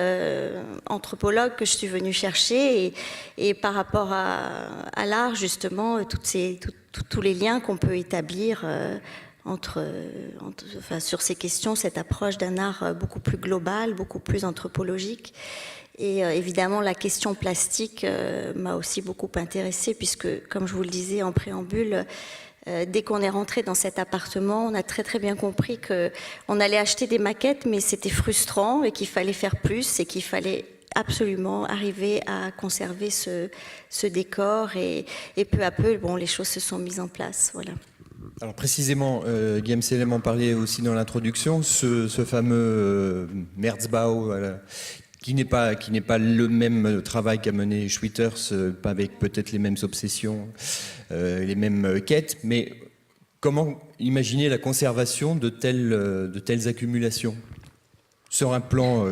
anthropologue que je suis venue chercher, et par rapport à l'art, justement, tous les liens qu'on peut établir sur ces questions, cette approche d'un art beaucoup plus global, beaucoup plus anthropologique. Et évidemment, la question plastique m'a aussi beaucoup intéressée, puisque, comme je vous le disais en préambule, dès qu'on est rentré dans cet appartement, on a très très bien compris qu'on allait acheter des maquettes, mais c'était frustrant et qu'il fallait faire plus et qu'il fallait absolument arriver à conserver ce décor. Et peu à peu, bon, les choses se sont mises en place. Voilà. Alors précisément, Guillaume Sellem en parlait aussi dans l'introduction, ce fameux Merzbau, qui n'est pas le même travail qu'a mené Schwitters, pas avec peut-être les mêmes obsessions, les mêmes quêtes, mais comment imaginer la conservation de telles accumulations sur un plan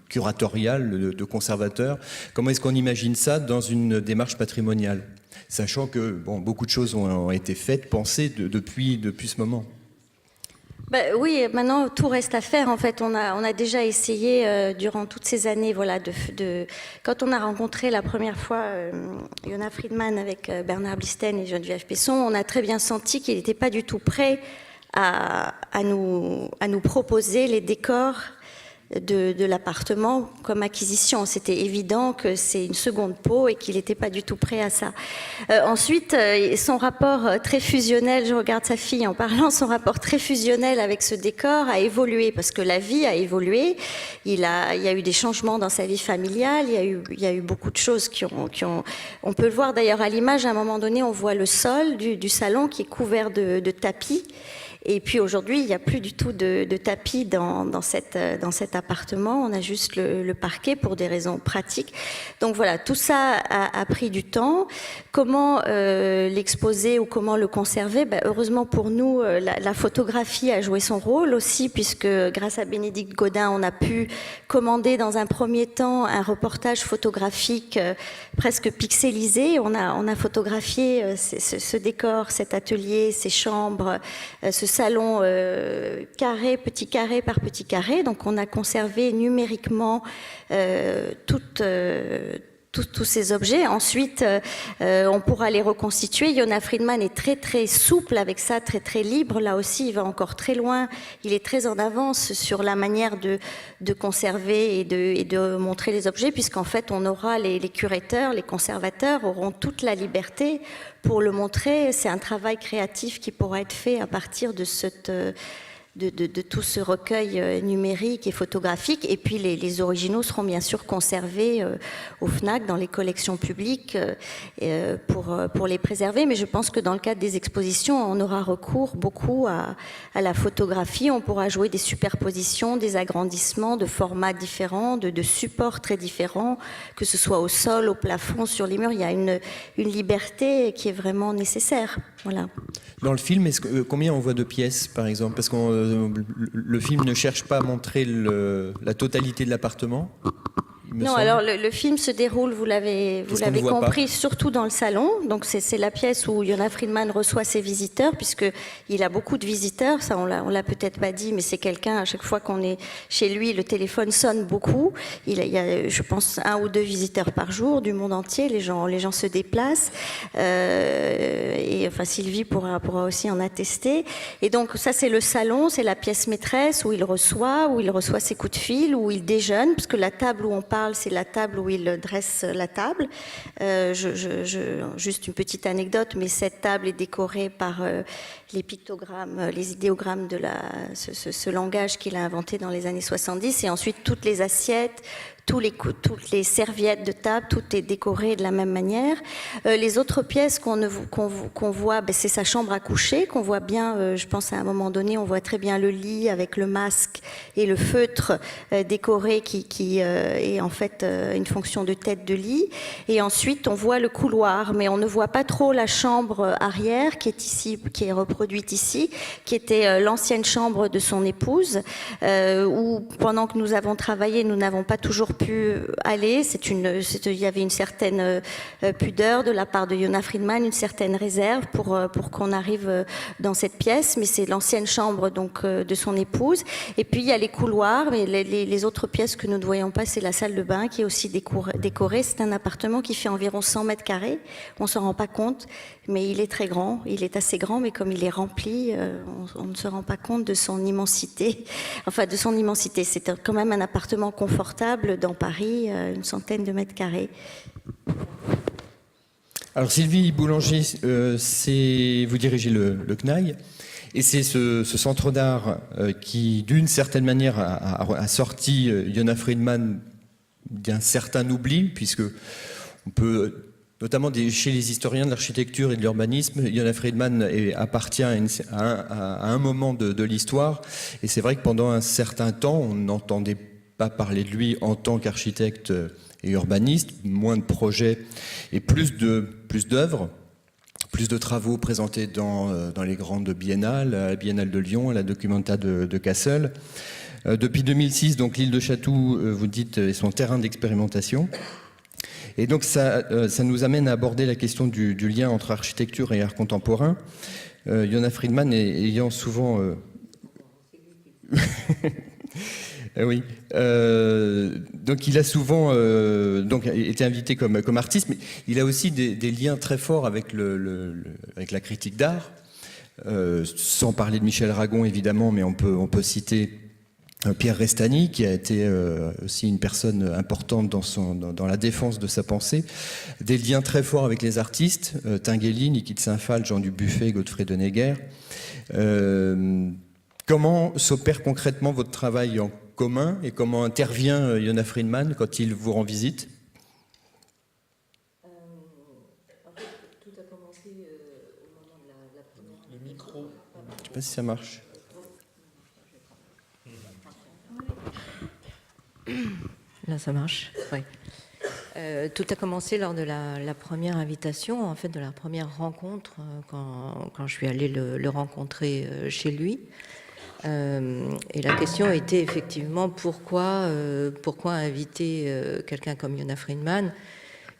curatorial, de conservateur? Comment est-ce qu'on imagine ça dans une démarche patrimoniale, sachant que beaucoup de choses ont été faites, pensées depuis ce moment? Oui, maintenant tout reste à faire. En fait, on a déjà essayé durant toutes ces années, voilà, quand on a rencontré la première fois Yona Friedman avec Bernard Blisten et Geneviève Pesson, on a très bien senti qu'il n'était pas du tout prêt à nous proposer les décors de l'appartement comme acquisition. C'était évident que c'est une seconde peau et qu'il n'était pas du tout prêt à ça. Ensuite, son rapport très fusionnel, je regarde sa fille en parlant, son rapport très fusionnel avec ce décor a évolué, parce que la vie a évolué. Il y a eu des changements dans sa vie familiale, il y a eu beaucoup de choses qui ont... On peut le voir d'ailleurs à l'image, à un moment donné, on voit le sol du salon qui est couvert de tapis. Et puis aujourd'hui, il n'y a plus du tout de tapis dans cet appartement. On a juste le parquet pour des raisons pratiques. Donc voilà, tout ça a pris du temps. Comment l'exposer ou comment le conserver? Heureusement pour nous, la photographie a joué son rôle aussi, puisque grâce à Bénédicte Godin, on a pu commander dans un premier temps un reportage photographique presque pixelisé. On a photographié ce décor, cet atelier, ces chambres, ce salon carré, petit carré par petit carré. Donc on a conservé numériquement tous ces objets. Ensuite, on pourra les reconstituer. Yona Friedman est très très souple avec ça, très très libre. Là aussi, il va encore très loin. Il est très en avance sur la manière de conserver et de montrer les objets, puisqu'en fait, on aura les curateurs, les conservateurs auront toute la liberté pour le montrer. C'est un travail créatif qui pourra être fait à partir de tout ce recueil numérique et photographique. Et puis les originaux seront bien sûr conservés au FNAC, dans les collections publiques, pour les préserver. Mais je pense que dans le cadre des expositions, on aura recours beaucoup à la photographie. On pourra jouer des superpositions, des agrandissements de formats différents, de supports très différents, que ce soit au sol, au plafond, sur les murs. Il y a une liberté qui est vraiment nécessaire. Voilà. Dans le film, combien on voit de pièces, par exemple? Parce que le film ne cherche pas à montrer la totalité de l'appartement. Non, alors le film se déroule, vous l'avez compris, surtout dans le salon. Donc c'est la pièce où Yona Friedman reçoit ses visiteurs, puisqu'il a beaucoup de visiteurs. Ça, on l'a peut-être pas dit, mais c'est quelqu'un, à chaque fois qu'on est chez lui, le téléphone sonne beaucoup. Il y a, je pense, 1 ou 2 visiteurs par jour du monde entier. Les gens se déplacent. Et enfin, Sylvie pourra aussi en attester. Et donc ça, c'est le salon, c'est la pièce maîtresse où il reçoit ses coups de fil, où il déjeune, parce que la table où on parle, c'est la table où il dresse la table. Juste une petite anecdote, mais cette table est décorée par les pictogrammes, les idéogrammes de ce langage qu'il a inventé dans les années 70, et ensuite toutes les assiettes, toutes les serviettes de table, tout est décoré de la même manière. Les autres pièces qu'on voit, c'est sa chambre à coucher, qu'on voit bien, je pense à un moment donné, on voit très bien le lit avec le masque et le feutre décoré qui est en fait une fonction de tête de lit. Et ensuite, on voit le couloir, mais on ne voit pas trop la chambre arrière qui est ici, qui est reproduite ici, qui était l'ancienne chambre de son épouse, où pendant que nous avons travaillé, nous n'avons pas toujours pu aller. Il y avait une certaine pudeur de la part de Yona Friedman, une certaine réserve pour qu'on arrive dans cette pièce, mais c'est l'ancienne chambre donc de son épouse. Et puis il y a les couloirs, mais les autres pièces que nous ne voyons pas, c'est la salle de bain qui est aussi décorée. C'est un appartement qui fait environ 100 mètres carrés. On s'en rend pas compte, mais il est très grand. Il est assez grand, mais comme il est rempli, on ne se rend pas compte de son immensité. Enfin, de son immensité. C'est quand même un appartement confortable dans Paris, une centaine de mètres carrés. Alors Sylvie Boulanger, vous dirigez le CNAI, et c'est ce centre d'art qui, d'une certaine manière, a sorti Yona Friedman d'un certain oubli, puisque on peut, notamment chez les historiens de l'architecture et de l'urbanisme, Yona Friedman appartient à un moment de l'histoire, et c'est vrai que pendant un certain temps, on n'entendait pas parler de lui en tant qu'architecte et urbaniste, moins de projets et plus d'œuvres, plus de travaux présentés dans les grandes biennales, à la Biennale de Lyon, à la Documenta de Kassel. Depuis 2006, donc l'île de Chatou, vous dites, est son terrain d'expérimentation. Et donc ça nous amène à aborder la question du lien entre architecture et art contemporain. Yona Friedman ayant souvent... Oui. Donc il a souvent été invité comme artiste, mais il a aussi des liens très forts avec la critique d'art. Sans parler de Michel Aragon évidemment, mais on peut citer Pierre Restany, qui a été aussi une personne importante dans la défense de sa pensée. Des liens très forts avec les artistes, Tinguely, Niki de Saint-Phal, Jean Dubuffet, Godfrey Deneguer. Comment s'opère concrètement votre travail en commun et comment intervient Yona Friedman quand il vous rend visite? Tout a commencé au moment de la première... Le micro. Je ne sais pas si ça marche. Là, ça marche, oui. Tout a commencé lors de la première invitation, en fait, de la première rencontre, quand je suis allée le rencontrer chez lui. Et la question était effectivement pourquoi inviter quelqu'un comme Yona Friedman,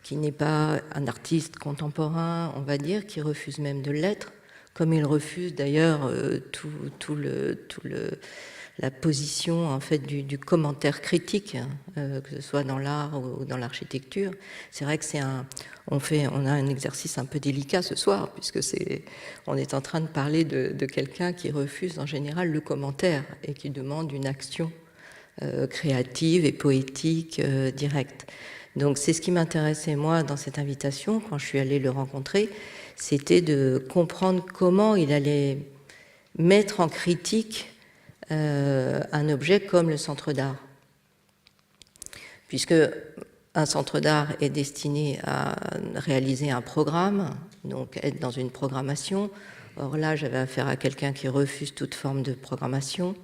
qui n'est pas un artiste contemporain, on va dire, qui refuse même de l'être, comme il refuse d'ailleurs la position en fait du commentaire critique, que ce soit dans l'art ou dans l'architecture. C'est vrai que on a un exercice un peu délicat ce soir, puisque on est en train de parler de quelqu'un qui refuse en général le commentaire et qui demande une action créative et poétique directe. Donc c'est ce qui m'intéressait moi dans cette invitation quand je suis allée le rencontrer, c'était de comprendre comment il allait mettre en critique un objet comme le centre d'art. Puisque un centre d'art est destiné à réaliser un programme, donc être dans une programmation. Or là, j'avais affaire à quelqu'un qui refuse toute forme de programmation.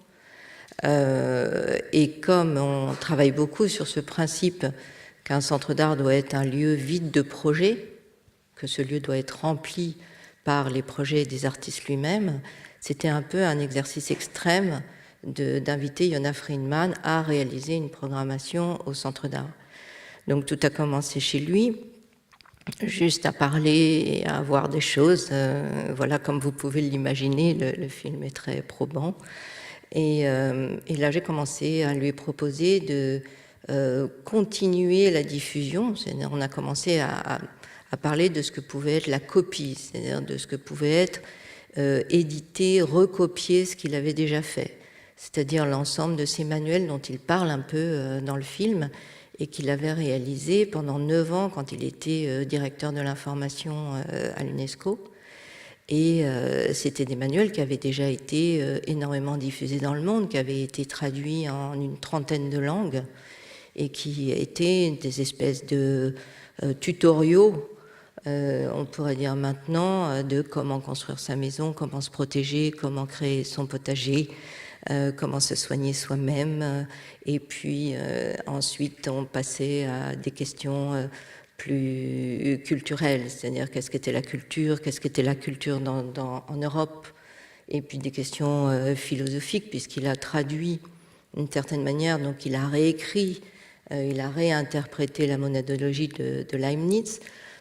Et comme on travaille beaucoup sur ce principe qu'un centre d'art doit être un lieu vide de projets, que ce lieu doit être rempli par les projets des artistes lui-même, c'était un peu un exercice extrême d'inviter Yona Friedman à réaliser une programmation au centre d'art. Donc tout a commencé chez lui, juste à parler et à voir des choses. Voilà, comme vous pouvez l'imaginer, le film est très probant. Et là, j'ai commencé à lui proposer de continuer la diffusion. C'est-à-dire, on a commencé à parler de ce que pouvait être la copie, c'est-à-dire de ce que pouvait être éditer, recopier ce qu'il avait déjà fait. C'est-à-dire l'ensemble de ces manuels dont il parle un peu dans le film et qu'il avait réalisé pendant 9 ans quand il était directeur de l'information à l'UNESCO. Et c'était des manuels qui avaient déjà été énormément diffusés dans le monde, qui avaient été traduits en une trentaine de langues et qui étaient des espèces de tutoriaux, on pourrait dire maintenant, de comment construire sa maison, comment se protéger, comment créer son potager, comment se soigner soi-même. Et puis ensuite, on passait à des questions plus culturelles, c'est-à-dire qu'est-ce qu'était la culture en Europe, et puis des questions philosophiques, puisqu'il a traduit d'une certaine manière, donc il a réécrit Il a réinterprété la monadologie de Leibniz.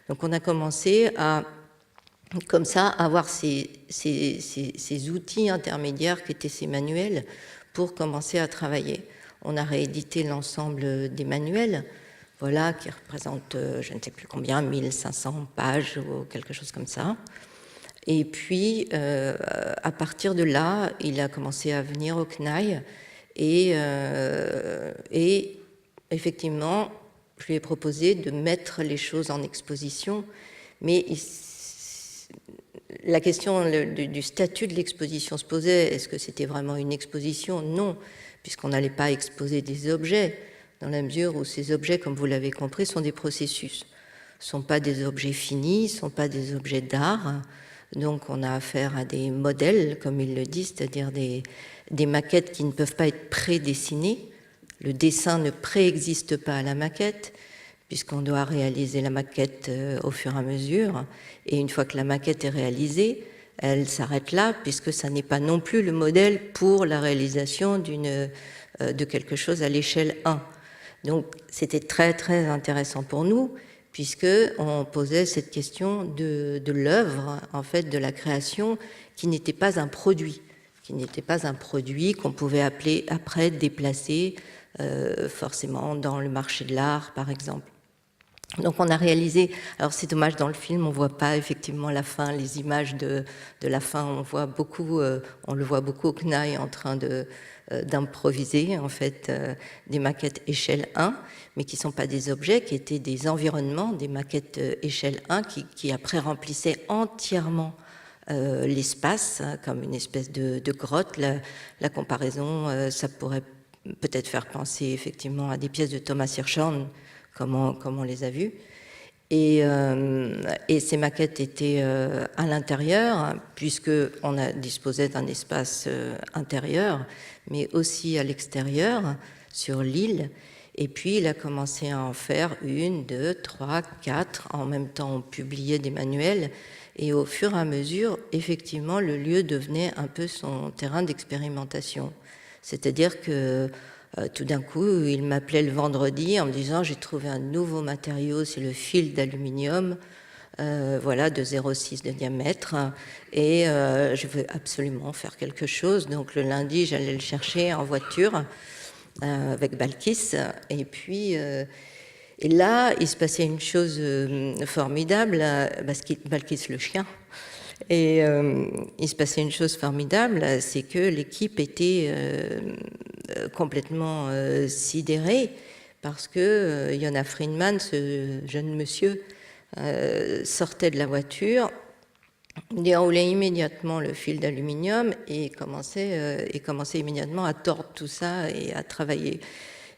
Donc on a commencé à, comme ça, avoir ces outils intermédiaires qui étaient ces manuels pour commencer à travailler. On a réédité l'ensemble des manuels, voilà, qui représentent, je ne sais plus combien, 1500 pages ou quelque chose comme ça. Et puis, à partir de là, il a commencé à venir au CNAI et effectivement, je lui ai proposé de mettre les choses en exposition, mais la question du statut de l'exposition se posait. Est-ce que c'était vraiment une exposition? Non, puisqu'on n'allait pas exposer des objets, dans la mesure où ces objets, comme vous l'avez compris, sont des processus. Ce ne sont pas des objets finis, ce ne sont pas des objets d'art. Donc on a affaire à des modèles, comme il le dit, c'est-à-dire des maquettes qui ne peuvent pas être prédessinées. Le dessin ne préexiste pas à la maquette, puisqu'on doit réaliser la maquette au fur et à mesure. Et une fois que la maquette est réalisée, elle s'arrête là, puisque ça n'est pas non plus le modèle pour la réalisation de quelque chose à l'échelle 1. Donc c'était très très intéressant pour nous, puisqu'on posait cette question de l'œuvre, en fait, de la création, qui n'était pas un produit, qu'on pouvait appeler après déplacer forcément dans le marché de l'art, par exemple. Donc on a réalisé, alors c'est dommage, dans le film on ne voit pas effectivement la fin, les images de la fin, on le voit beaucoup au CNAI en train d'improviser en fait des maquettes échelle 1, mais qui ne sont pas des objets, qui étaient des environnements, des maquettes échelle 1 qui après remplissaient entièrement l'espace, hein, comme une espèce de grotte. La comparaison, ça pourrait peut-être faire penser effectivement à des pièces de Thomas Hirschhorn, comme on les a vues. Et ces maquettes étaient à l'intérieur, puisqu'on disposait d'un espace intérieur, mais aussi à l'extérieur, sur l'île. Et puis, il a commencé à en faire 1, 2, 3, 4. En même temps, on publiait des manuels. Et au fur et à mesure, effectivement, le lieu devenait un peu son terrain d'expérimentation. C'est-à-dire que tout d'un coup, il m'appelait le vendredi en me disant « J'ai trouvé un nouveau matériau, c'est le fil d'aluminium, voilà, de 0,6 de diamètre, et je veux absolument faire quelque chose. » Donc le lundi, j'allais le chercher en voiture avec Balkis, et puis et là, il se passait une chose formidable, Balkis le chien. Et il se passait une chose formidable, c'est que l'équipe était complètement sidérée, parce que Yona Friedman, ce jeune monsieur, sortait de la voiture, déroulait immédiatement le fil d'aluminium et commençait immédiatement à tordre tout ça et à travailler.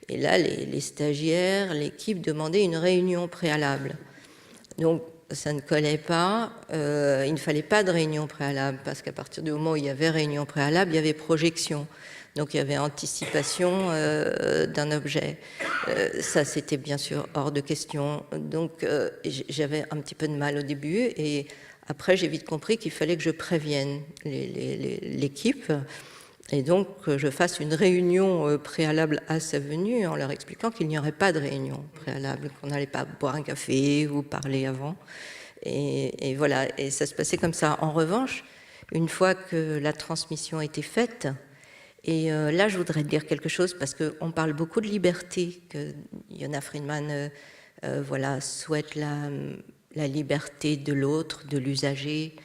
Et là, les stagiaires, l'équipe demandaient une réunion préalable. Donc, ça ne collait pas, il ne fallait pas de réunion préalable, parce qu'à partir du moment où il y avait réunion préalable, il y avait projection. Donc il y avait anticipation d'un objet. Ça, c'était bien sûr hors de question. Donc j'avais un petit peu de mal au début, et après j'ai vite compris qu'il fallait que je prévienne l'équipe, et donc que je fasse une réunion préalable à sa venue en leur expliquant qu'il n'y aurait pas de réunion préalable, qu'on n'allait pas boire un café ou parler avant. Et voilà, et ça se passait comme ça. En revanche, une fois que la transmission était faite, et là je voudrais dire quelque chose, parce qu'on parle beaucoup de liberté, que Yona Friedman voilà, souhaite la liberté de l'autre, de l'usager.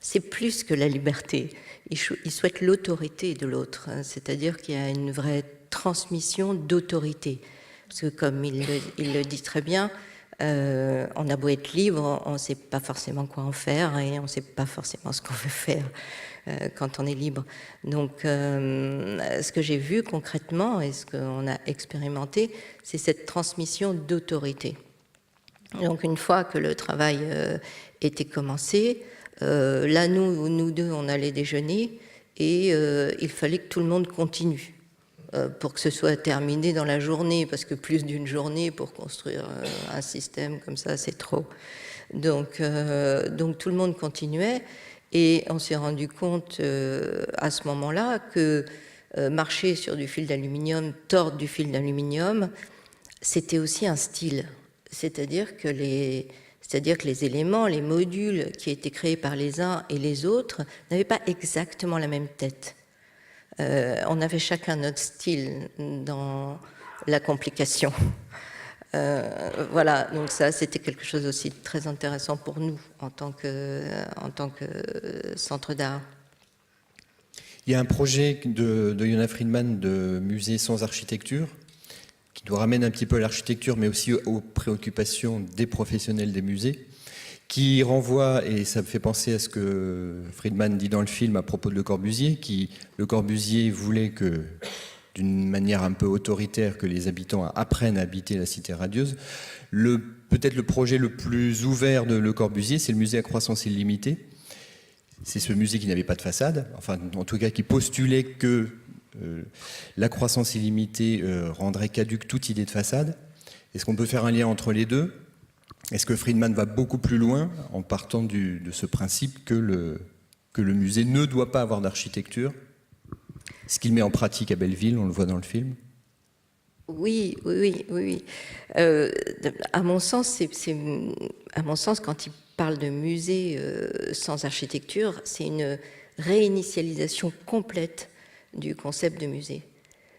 C'est plus que la liberté. Il souhaite l'autorité de l'autre, hein, c'est-à-dire qu'il y a une vraie transmission d'autorité. Parce que comme il le dit très bien, on a beau être libre, on ne sait pas forcément quoi en faire, et on ne sait pas forcément ce qu'on veut faire quand on est libre. Donc ce que j'ai vu concrètement et ce qu'on a expérimenté, c'est cette transmission d'autorité. Donc une fois que le travail était commencé, là nous deux on allait déjeuner, et il fallait que tout le monde continue pour que ce soit terminé dans la journée, parce que plus d'une journée pour construire un système comme ça, c'est trop. Donc tout le monde continuait, et on s'est rendu compte à ce moment-là que marcher sur du fil d'aluminium, tordre du fil d'aluminium, c'était aussi un style. C'est-à-dire que les éléments, les modules qui étaient créés par les uns et les autres n'avaient pas exactement la même tête. On avait chacun notre style dans la complication. Voilà, donc ça, c'était quelque chose aussi de très intéressant pour nous en tant que centre d'art. Il y a un projet de Yona Friedman de musée sans architecture qui nous ramène un petit peu à l'architecture, mais aussi aux préoccupations des professionnels des musées, qui renvoie, et ça me fait penser à ce que Friedman dit dans le film à propos de Le Corbusier, Le Corbusier voulait que, d'une manière un peu autoritaire, que les habitants apprennent à habiter la cité radieuse. Peut-être le projet le plus ouvert de Le Corbusier, c'est le musée à croissance illimitée. C'est ce musée qui n'avait pas de façade, enfin en tout cas qui postulait que la croissance illimitée rendrait caduque toute idée de façade. Est-ce qu'on peut faire un lien entre les deux? Est-ce que Friedman va beaucoup plus loin en partant de ce principe que le musée ne doit pas avoir d'architecture? Ce qu'il met en pratique à Belleville, on le voit dans le film. Oui. À mon sens, quand il parle de musée sans architecture, c'est une réinitialisation complète du concept de musée.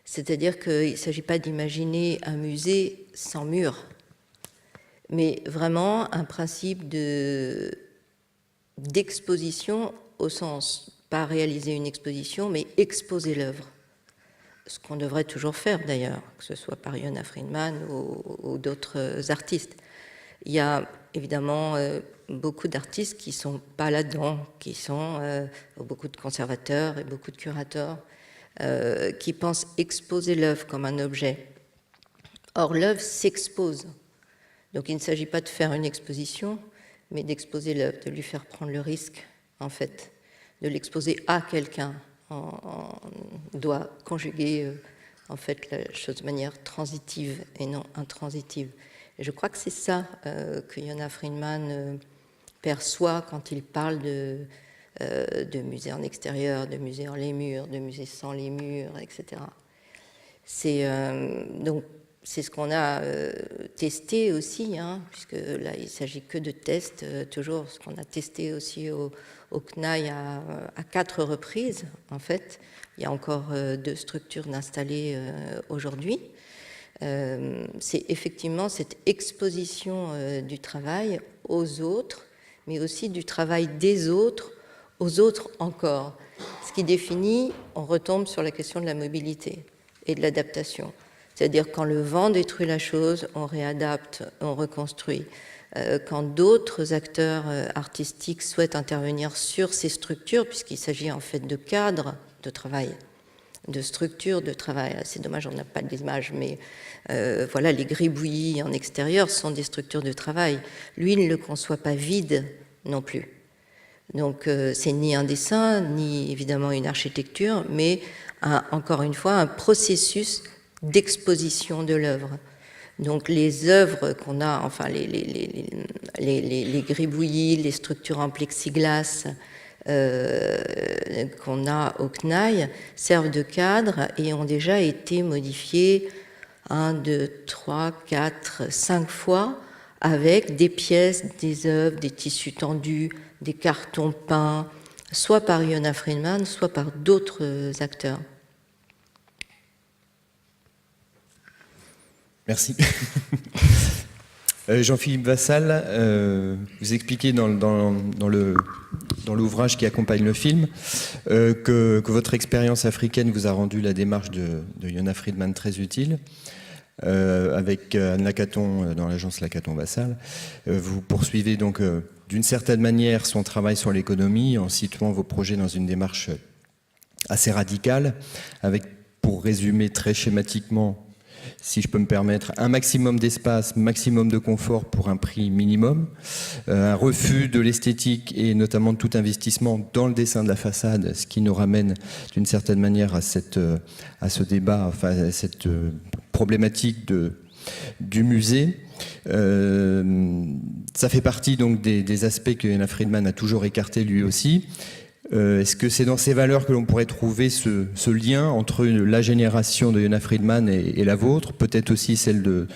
C'est-à-dire qu'il ne s'agit pas d'imaginer un musée sans mur, mais vraiment un principe d'exposition au sens, pas réaliser une exposition, mais exposer l'œuvre. Ce qu'on devrait toujours faire d'ailleurs, que ce soit par Yona Friedman ou d'autres artistes. Il y a évidemment beaucoup d'artistes qui ne sont pas là-dedans, qui sont beaucoup de conservateurs et beaucoup de curateurs qui pensent exposer l'œuvre comme un objet. Or, l'œuvre s'expose. Donc il ne s'agit pas de faire une exposition, mais d'exposer l'œuvre, de lui faire prendre le risque, en fait, de l'exposer à quelqu'un. On doit conjuguer en fait la chose de manière transitive et non intransitive. Et je crois que c'est ça que Yona Friedman perçoit quand il parle de musée en extérieur, de musée en les murs, de musée sans les murs, etc. Donc c'est ce qu'on a testé aussi, hein, puisque là il ne s'agit que de tests, toujours ce qu'on a testé aussi au CNAI à 4 reprises, en fait. Il y a encore 2 structures d'installer aujourd'hui. C'est effectivement cette exposition du travail aux autres, mais aussi du travail des autres aux autres encore. Ce qui définit, on retombe sur la question de la mobilité et de l'adaptation. C'est-à-dire quand le vent détruit la chose, on réadapte, on reconstruit. Quand d'autres acteurs artistiques souhaitent intervenir sur ces structures, puisqu'il s'agit en fait de cadres de travail, de structures de travail. C'est dommage, on n'a pas d'image, mais voilà, les gribouillis en extérieur sont des structures de travail. Lui, il ne le conçoit pas vide non plus. Donc, c'est ni un dessin, ni évidemment une architecture, mais encore une fois, un processus d'exposition de l'œuvre. Donc les œuvres qu'on a, enfin les gribouillis, les structures en plexiglas qu'on a au CNAI servent de cadre et ont déjà été modifiées 1, 2, 3, 4, 5 fois avec des pièces, des œuvres, des tissus tendus, des cartons peints, soit par Yona Friedman, soit par d'autres acteurs. Merci. Jean-Philippe Vassal, vous expliquez dans l'ouvrage qui accompagne le film que votre expérience africaine vous a rendu la démarche de Yona Friedman très utile. Avec Anne Lacaton dans l'agence Lacaton-Vassal. Vous poursuivez donc d'une certaine manière son travail sur l'économie en situant vos projets dans une démarche assez radicale, avec, pour résumer très schématiquement, si je peux me permettre, un maximum d'espace, maximum de confort pour un prix minimum, un refus de l'esthétique et notamment de tout investissement dans le dessin de la façade, ce qui nous ramène d'une certaine manière à ce débat, enfin à cette problématique du musée. Ça fait partie donc des aspects que Yona Friedman a toujours écartés lui aussi. Est-ce que c'est dans ces valeurs que l'on pourrait trouver ce lien entre la génération de Yona Friedman et la vôtre, peut-être aussi celle de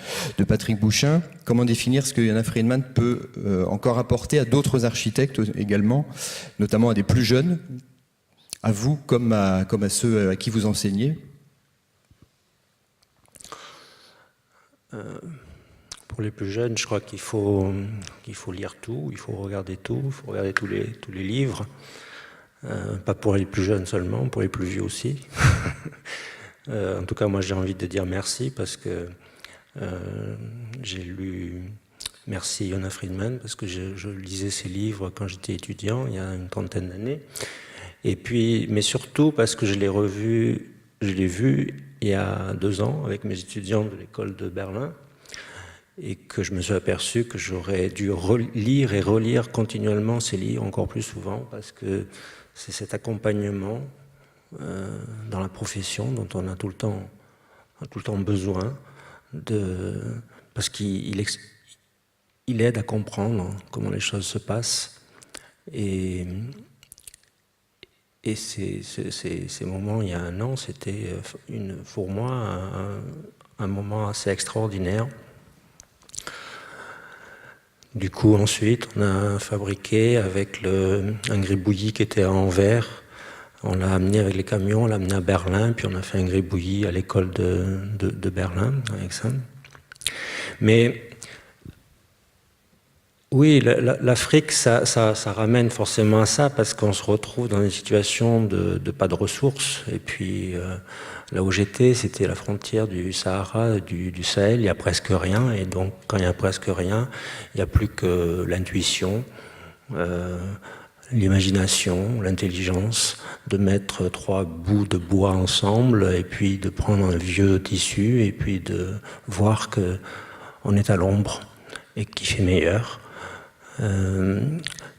Patrick Bouchain? Comment définir ce que Yona Friedman peut encore apporter à d'autres architectes également, notamment à des plus jeunes, à vous comme à ceux à qui vous enseignez? Pour les plus jeunes, je crois qu'il faut lire tout, il faut regarder tout, il faut regarder tous les livres. Pas pour les plus jeunes seulement, pour les plus vieux aussi. En tout cas, moi j'ai envie de dire merci parce que j'ai lu Merci Yona Friedman, parce que je lisais ses livres quand j'étais étudiant, il y a une trentaine d'années. Et puis, mais surtout parce que je l'ai vu il y a 2 ans avec mes étudiants de l'école de Berlin, et que je me suis aperçu que j'aurais dû lire et relire continuellement ces livres, encore plus souvent, parce que c'est cet accompagnement dans la profession dont on a tout le temps besoin, parce qu'il aide à comprendre comment les choses se passent. Et ces moments, il y a 1 an, c'était pour moi un moment assez extraordinaire. Du coup, ensuite, on a fabriqué avec un gribouillis qui était en verre. On l'a amené avec les camions, on l'a amené à Berlin, puis on a fait un gribouillis à l'école de Berlin avec ça. Mais oui, l'Afrique, ça ramène forcément à ça, parce qu'on se retrouve dans une situation de pas de ressources. Et puis, là où j'étais, c'était la frontière du Sahara, du Sahel, il n'y a presque rien. Et donc, quand il n'y a presque rien, il n'y a plus que l'intuition, l'imagination, l'intelligence, de mettre 3 bouts de bois ensemble, et puis de prendre un vieux tissu, et puis de voir qu'on est à l'ombre, et qu'il fait meilleur.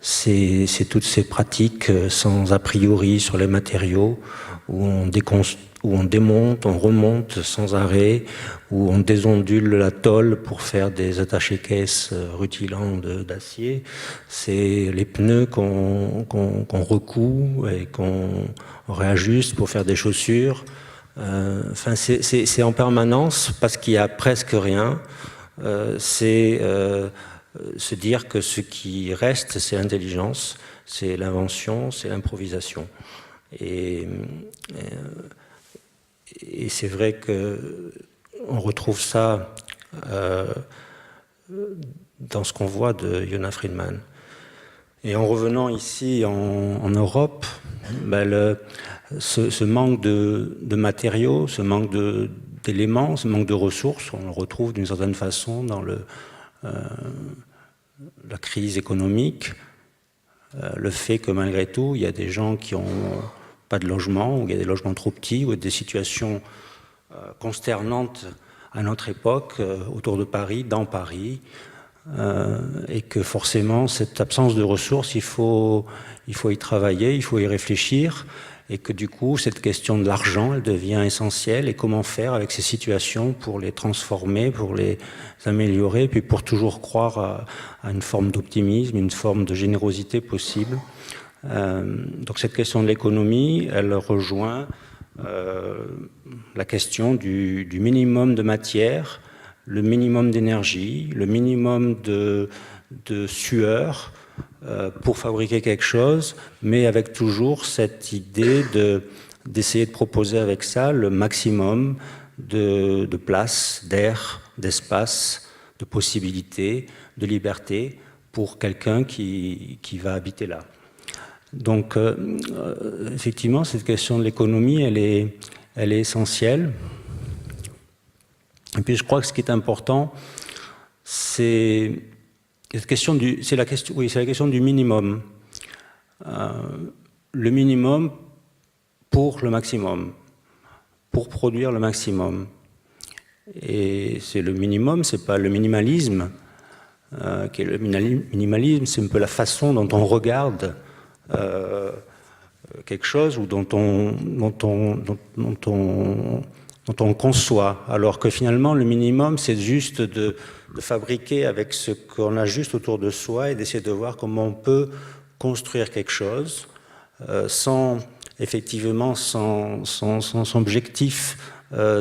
C'est toutes ces pratiques sans a priori sur les matériaux, où on démonte, on remonte sans arrêt, où on désondule la tôle pour faire des attachés-caisses rutilants d'acier. C'est les pneus qu'on recoue et qu'on réajuste pour faire des chaussures. Enfin, c'est en permanence, parce qu'il n'y a presque rien. Se dire que ce qui reste, c'est l'intelligence, c'est l'invention, c'est l'improvisation. Et c'est vrai qu'on retrouve ça dans ce qu'on voit de Yona Friedman. Et en revenant ici en Europe, ce manque de matériaux, ce manque d'éléments, ce manque de ressources, on le retrouve d'une certaine façon dans la crise économique, le fait que malgré tout, il y a des gens qui n'ont pas de logement, ou il y a des logements trop petits, ou des situations consternantes à notre époque, autour de Paris, dans Paris, et que forcément, cette absence de ressources, il faut y travailler, il faut y réfléchir, et que du coup, cette question de l'argent, elle devient essentielle, et comment faire avec ces situations pour les transformer, pour les améliorer, puis pour toujours croire à une forme d'optimisme, une forme de générosité possible. Donc cette question de l'économie, elle rejoint la question du minimum de matière, le minimum d'énergie, le minimum de sueur, pour fabriquer quelque chose, mais avec toujours cette idée d'essayer de proposer avec ça le maximum de place, d'air, d'espace, de possibilités, de liberté pour quelqu'un qui va habiter là. Donc, effectivement, cette question de l'économie, elle est essentielle. Et puis, je crois que ce qui est important, c'est la question du minimum. Le minimum pour le maximum, pour produire le maximum. Et c'est le minimum, c'est pas le minimalisme. Qui est le minimalisme, c'est un peu la façon dont on regarde quelque chose, ou dont on conçoit. Alors que finalement, le minimum, c'est juste de fabriquer avec ce qu'on a juste autour de soi, et d'essayer de voir comment on peut construire quelque chose effectivement sans objectif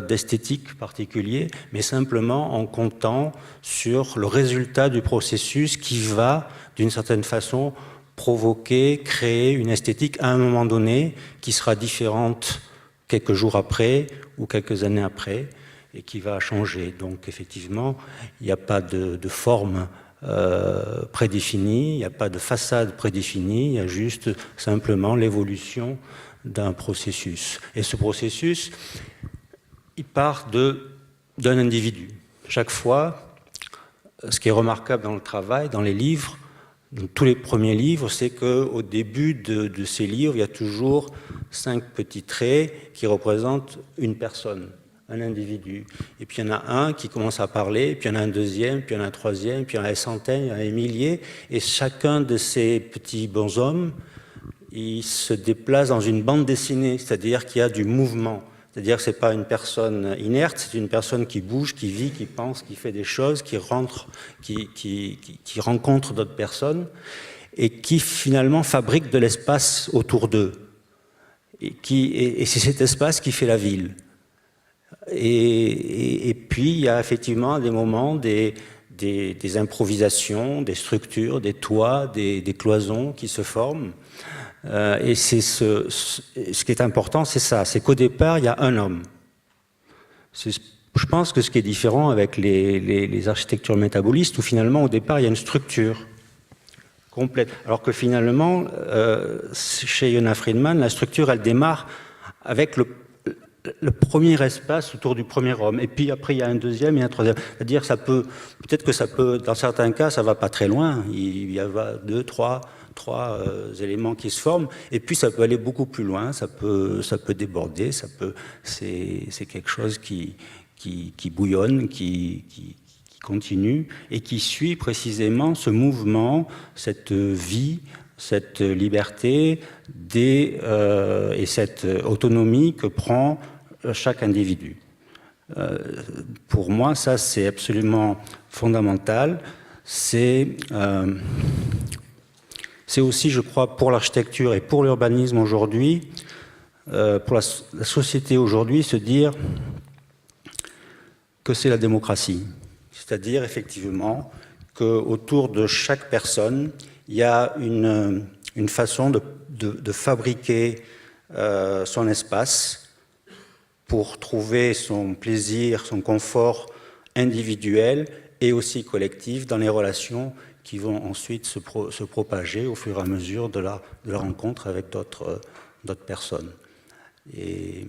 d'esthétique particulier, mais simplement en comptant sur le résultat du processus qui va, d'une certaine façon, provoquer, créer une esthétique à un moment donné qui sera différente quelques jours après ou quelques années après et qui va changer. Donc effectivement, il n'y a pas de forme prédéfinie, il n'y a pas de façade prédéfinie, il y a juste simplement l'évolution d'un processus. Et ce processus, il part d'un individu. Chaque fois, ce qui est remarquable dans le travail, dans les livres, dans tous les premiers livres, c'est qu'au début de ces livres, il y a toujours 5 petits traits qui représentent une personne, un individu. Et puis il y en a un qui commence à parler, puis il y en a un deuxième, puis il y en a un troisième, puis il y en a des centaines, il y en a des milliers. Et chacun de ces petits bonshommes, il se déplace dans une bande dessinée, c'est-à-dire qu'il y a du mouvement. C'est-à-dire que ce n'est pas une personne inerte, c'est une personne qui bouge, qui vit, qui pense, qui fait des choses, qui rencontre d'autres personnes et qui finalement fabrique de l'espace autour d'eux. Et c'est cet espace qui fait la ville. Et puis il y a effectivement des moments, des improvisations, des structures, des toits, des cloisons qui se forment. Et c'est ce qui est important, c'est ça, c'est qu'au départ, il y a un homme. Je pense que ce qui est différent avec les architectures métabolistes, où finalement, au départ, il y a une structure complète. Alors que finalement, chez Yona Friedman, la structure, elle démarre avec le premier espace autour du premier homme. Et puis après, il y a un deuxième et un troisième. C'est-à-dire, peut-être que ça peut, dans certains cas, ça ne va pas très loin. Il y a 2, 3 éléments qui se forment, et puis ça peut aller beaucoup plus loin, ça peut déborder, c'est quelque chose qui bouillonne, qui continue, et qui suit précisément ce mouvement, cette vie, cette liberté et cette autonomie que prend chaque individu. Pour moi, ça c'est absolument fondamental. C'est aussi, je crois, pour l'architecture et pour l'urbanisme aujourd'hui, pour la société aujourd'hui, se dire que c'est la démocratie. C'est-à-dire, effectivement, qu'autour de chaque personne, il y a une façon de fabriquer son espace pour trouver son plaisir, son confort individuel et aussi collectif dans les relations qui vont ensuite se propager au fur et à mesure de la rencontre avec d'autres personnes. Et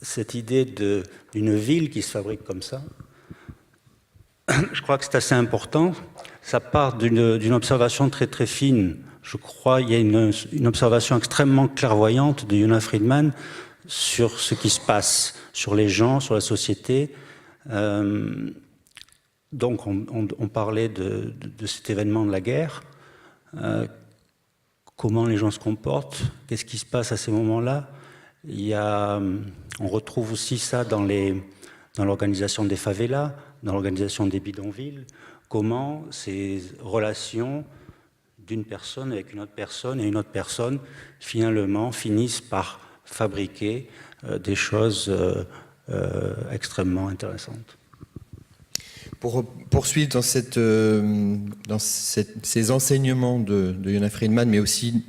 cette idée d'une ville qui se fabrique comme ça, je crois que c'est assez important. Ça part d'une observation très très fine. Je crois qu'il y a une observation extrêmement clairvoyante de Yona Friedman sur ce qui se passe, sur les gens, sur la société. Donc on parlait de cet événement de la guerre, comment les gens se comportent, qu'est-ce qui se passe à ces moments-là. On retrouve aussi ça dans l'organisation des favelas, dans l'organisation des bidonvilles, comment ces relations d'une personne avec une autre personne et une autre personne finalement finissent par fabriquer des choses extrêmement intéressantes. Pour poursuivre dans ces enseignements de Yona Friedman, mais aussi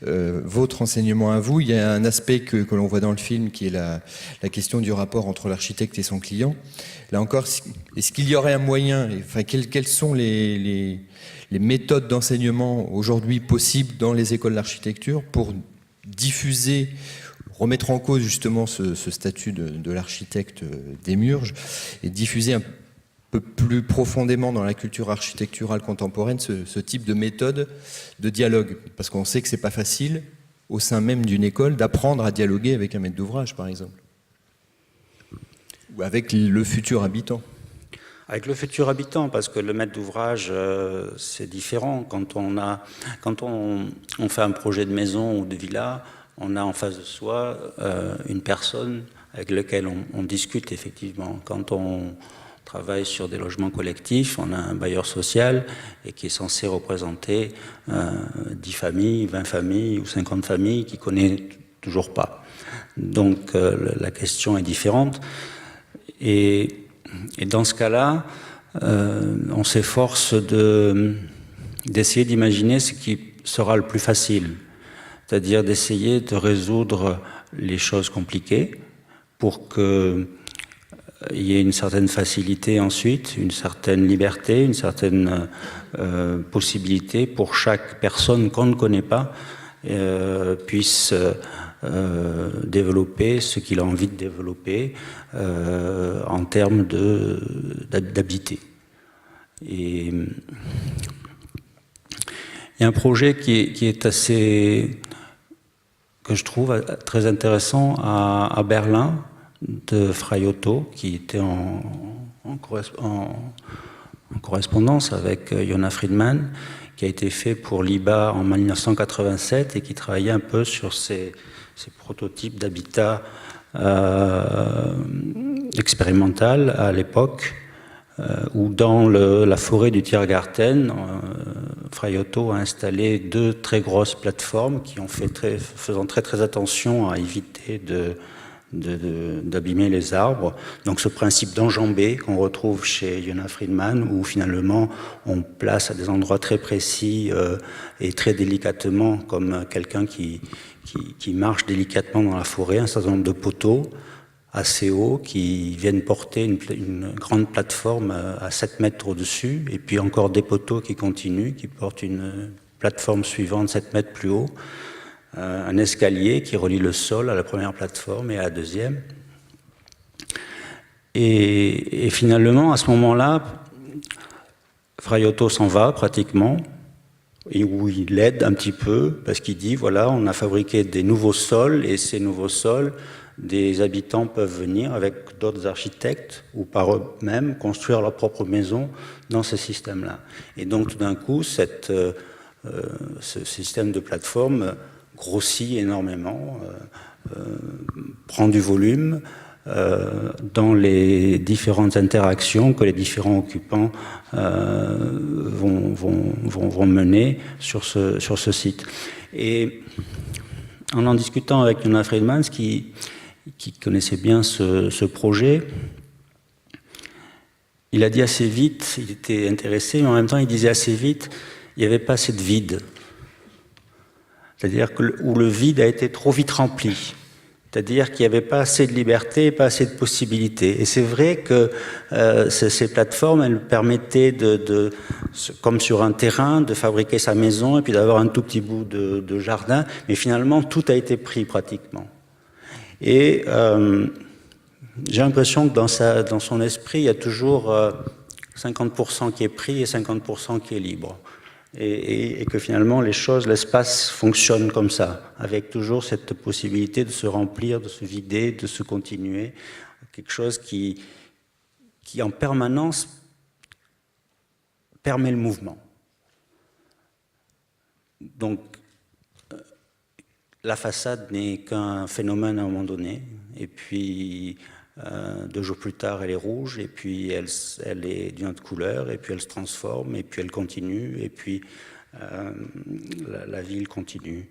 votre enseignement à vous, il y a un aspect que l'on voit dans le film qui est la question du rapport entre l'architecte et son client. Là encore, est-ce qu'il y aurait un moyen, enfin, quelles sont les méthodes d'enseignement aujourd'hui possibles dans les écoles d'architecture pour diffuser, remettre en cause justement ce statut de l'architecte démiurge et diffuser un peu plus profondément dans la culture architecturale contemporaine ce type de méthode de dialogue, parce qu'on sait que c'est pas facile au sein même d'une école d'apprendre à dialoguer avec un maître d'ouvrage, par exemple, ou avec le futur habitant. Avec le futur habitant, parce que le maître d'ouvrage, c'est différent. Quand on fait un projet de maison ou de villa, on a en face de soi une personne avec laquelle on discute effectivement. Quand on travaille sur des logements collectifs. On a un bailleur social et qui est censé représenter 10 familles, 20 familles ou 50 familles qu'il ne connaît toujours pas. Donc la question est différente. Et dans ce cas-là, on s'efforce d'essayer d'imaginer ce qui sera le plus facile, c'est-à-dire d'essayer de résoudre les choses compliquées pour qu'il y ait une certaine facilité ensuite, une certaine liberté, une certaine possibilité pour chaque personne qu'on ne connaît pas puisse développer ce qu'il a envie de développer en termes d'habiter. Et il y a un projet qui est assez, que je trouve très intéressant à Berlin, de Fraiotto, qui était en correspondance avec Yona Friedman, qui a été fait pour l'IBA en 1987 et qui travaillait un peu sur ces prototypes d'habitat expérimental à l'époque, où dans la forêt du Tiergarten, Fraiotto a installé 2 très grosses plateformes qui ont faisant très attention à éviter d'abîmer les arbres. Donc ce principe d'enjambé qu'on retrouve chez Yona Friedman, où finalement on place à des endroits très précis et très délicatement, comme quelqu'un qui marche délicatement dans la forêt, un certain nombre de poteaux assez hauts qui viennent porter une grande plateforme à 7 mètres au-dessus, et puis encore des poteaux qui continuent, qui portent une plateforme suivante 7 mètres plus haut, un escalier qui relie le sol à la première plateforme et à la deuxième. Et finalement, à ce moment-là, Fraiotto s'en va pratiquement, et où il aide un petit peu, parce qu'il dit, voilà, on a fabriqué des nouveaux sols, et ces nouveaux sols, des habitants peuvent venir avec d'autres architectes ou par eux-mêmes construire leur propre maison dans ce système-là. Et donc tout d'un coup, ce système de plateforme grossit énormément, prend du volume dans les différentes interactions que les différents occupants vont mener sur ce site. Et en discutant avec Yona Friedman, qui connaissait bien ce projet, il a dit assez vite, il était intéressé, mais en même temps il disait assez vite, il n'y avait pas assez de vide. C'est-à-dire où le vide a été trop vite rempli. C'est-à-dire qu'il n'y avait pas assez de liberté, pas assez de possibilités. Et c'est vrai que ces plateformes, elles permettaient comme sur un terrain, de fabriquer sa maison et puis d'avoir un tout petit bout de jardin. Mais finalement, tout a été pris pratiquement. Et j'ai l'impression que dans son esprit, il y a toujours 50% qui est pris et 50% qui est libre. Et que finalement, l'espace fonctionne comme ça, avec toujours cette possibilité de se remplir, de se vider, de se continuer. Quelque chose qui en permanence permet le mouvement. Donc, la façade n'est qu'un phénomène à un moment donné, et puis 2 jours plus tard, elle est rouge, et puis elle est d'une autre couleur, et puis elle se transforme, et puis elle continue, et puis la ville continue.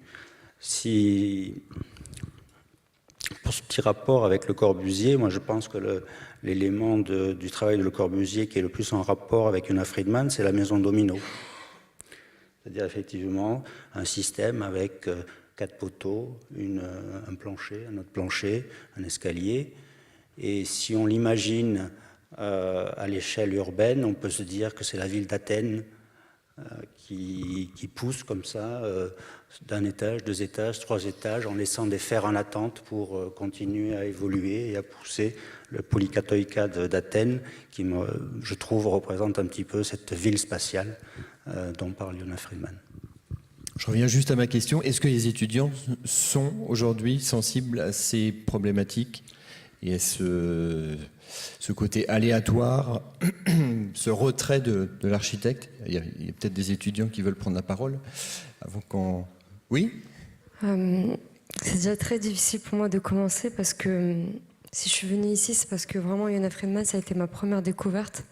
Pour ce petit rapport avec Le Corbusier, moi je pense que l'élément du travail de Le Corbusier qui est le plus en rapport avec Yona Friedman, c'est la maison domino. C'est-à-dire effectivement un système avec 4 poteaux, un plancher, un autre plancher, un escalier. Et si on l'imagine à l'échelle urbaine, on peut se dire que c'est la ville d'Athènes qui pousse comme ça d'un étage, 2 étages, 3 étages, en laissant des fers en attente pour continuer à évoluer et à pousser le polykatoïka d'Athènes, qui, je trouve, représente un petit peu cette ville spatiale dont parle Yona Friedman. Je reviens juste à ma question. Est-ce que les étudiants sont aujourd'hui sensibles à ces problématiques et à ce côté aléatoire, ce retrait de l'architecte? Il y a peut-être des étudiants qui veulent prendre la parole avant qu'on... Oui? C'est déjà très difficile pour moi de commencer parce que Si je suis venue ici, c'est parce que vraiment Yona Friedman, ça a été ma première découverte.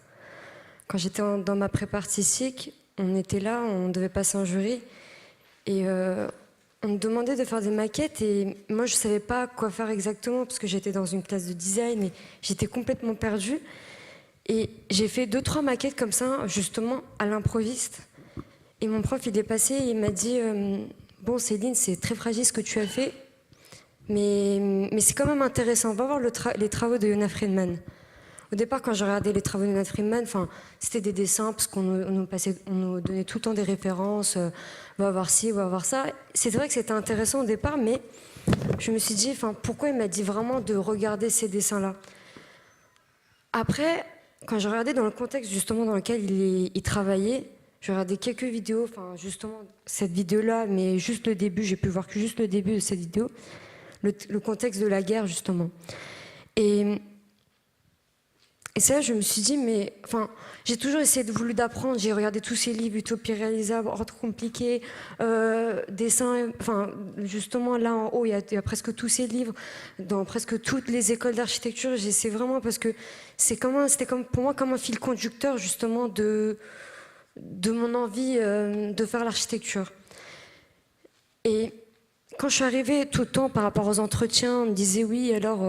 Quand j'étais dans ma prépa artistique, on était là, on devait passer un jury et on me demandait de faire des maquettes et moi je ne savais pas quoi faire exactement parce que j'étais dans une classe de design et j'étais complètement perdue. Et j'ai fait 2-3 maquettes comme ça, justement à l'improviste. Et mon prof, il est passé et il m'a dit bon Céline, c'est très fragile ce que tu as fait, mais c'est quand même intéressant. Va voir les travaux de Yona Friedman. Au départ, quand j'ai regardé les travaux de Yona Friedman, c'était des dessins parce qu'on nous donnait tout le temps des références. Va voir ci, va voir ça. C'est vrai que c'était intéressant au départ, mais je me suis dit, pourquoi il m'a dit vraiment de regarder ces dessins-là? Après, quand j'ai regardé dans le contexte justement dans lequel il travaillait, j'ai regardé quelques vidéos, justement cette vidéo-là, mais juste le début, j'ai pu voir que juste le début de cette vidéo, le contexte de la guerre justement. Et c'est là que je me suis dit, mais j'ai toujours essayé voulu d'apprendre. J'ai regardé tous ces livres, Utopie réalisable, Ordre compliqué, dessin. Justement, là en haut, il y a presque tous ces livres dans presque toutes les écoles d'architecture. J'essaie vraiment parce que c'était comme pour moi comme un fil conducteur justement de mon envie de faire l'architecture. Et quand je suis arrivée tout le temps par rapport aux entretiens, on me disait oui, alors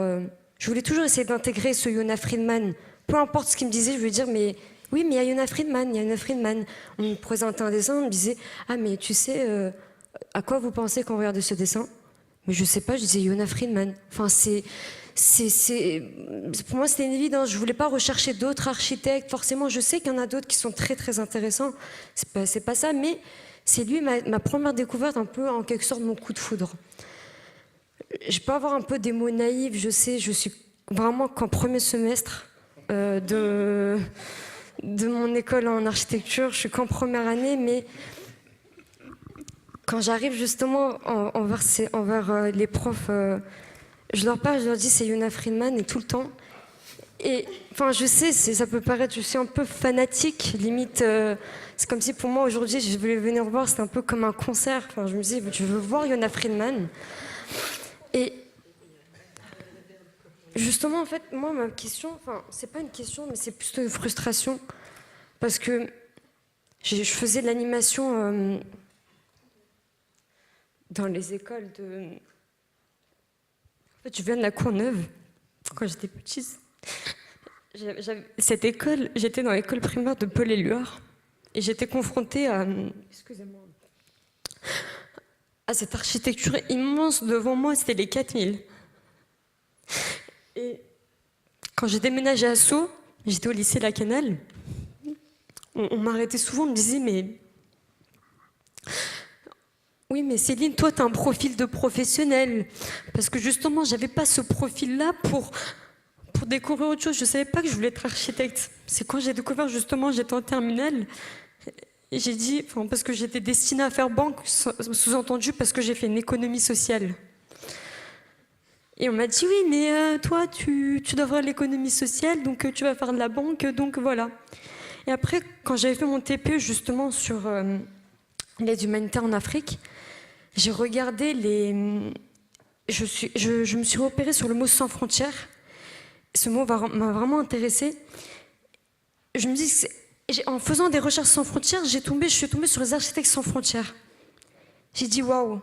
je voulais toujours essayer d'intégrer ce Yona Friedman. Peu importe ce qu'il me disait, je voulais dire mais oui, mais il y a Yona Friedman, il y a Yona Friedman. On me présentait un dessin, on me disait ah mais tu sais à quoi vous pensez quand vous regardez ce dessin? Mais je sais pas, je disais Yona Friedman. Pour moi c'était une évidence. Je voulais pas rechercher d'autres architectes. Forcément, je sais qu'il y en a d'autres qui sont très très intéressants. C'est pas ça, mais c'est lui ma première découverte, un peu en quelque sorte mon coup de foudre. Je peux avoir un peu des mots naïfs, je sais, je suis vraiment qu'en premier semestre de mon école en architecture, je suis qu'en première année, mais quand j'arrive justement envers les profs, je leur parle, je leur dis c'est Yona Friedman et tout le temps. Et je sais, ça peut paraître, je suis un peu fanatique, limite, c'est comme si pour moi aujourd'hui je voulais venir voir, c'était un peu comme un concert. Je me dis, je veux voir Yona Friedman. Et justement, en fait, moi, ma question, c'est pas une question, mais c'est plutôt une frustration. Parce que je faisais de l'animation dans les écoles de... En fait, je viens de la Courneuve, quand j'étais petite. Cette école, j'étais dans l'école primaire de Paul-Éluard. Et j'étais confrontée à... Excusez-moi. À cette architecture immense devant moi, c'était les 4000. Et quand j'ai déménagé à Sceaux, j'étais au lycée La Canale, on m'arrêtait souvent, on me disait mais... Oui, mais Céline, toi, tu as un profil de professionnel. Parce que justement, j'avais pas ce profil-là pour découvrir autre chose. Je savais pas que je voulais être architecte. C'est quand j'ai découvert, justement, j'étais en terminale, et j'ai dit, parce que j'étais destinée à faire banque, sous-entendu parce que j'ai fait une économie sociale. Et on m'a dit, oui, mais toi, tu dois faire l'économie sociale, donc tu vas faire de la banque, donc voilà. Et après, quand j'avais fait mon TPE, justement, sur l'aide humanitaire en Afrique, j'ai regardé je me suis repérée sur le mot « sans frontières ». Ce mot m'a vraiment intéressée. Je me dis, en faisant des recherches sans frontières, je suis tombée sur les architectes sans frontières. J'ai dit waouh.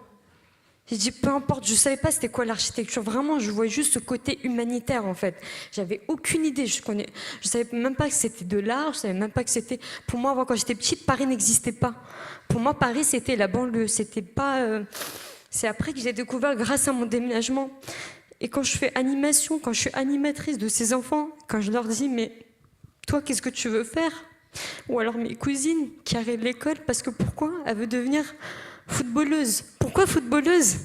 J'ai dit peu importe, je ne savais pas c'était quoi l'architecture. Vraiment, je voyais juste ce côté humanitaire en fait. J'avais aucune idée. Je savais même pas que c'était de l'art. Je savais même pas que c'était. Pour moi, quand j'étais petite, Paris n'existait pas. Pour moi, Paris c'était la banlieue. C'était pas. C'est après que j'ai découvert grâce à mon déménagement. Et quand je fais animation, quand je suis animatrice de ces enfants, quand je leur dis mais toi, qu'est-ce que tu veux faire? Ou alors mes cousines qui arrivent de l'école parce que pourquoi? Elle veut devenir footballeuse. Pourquoi footballeuse?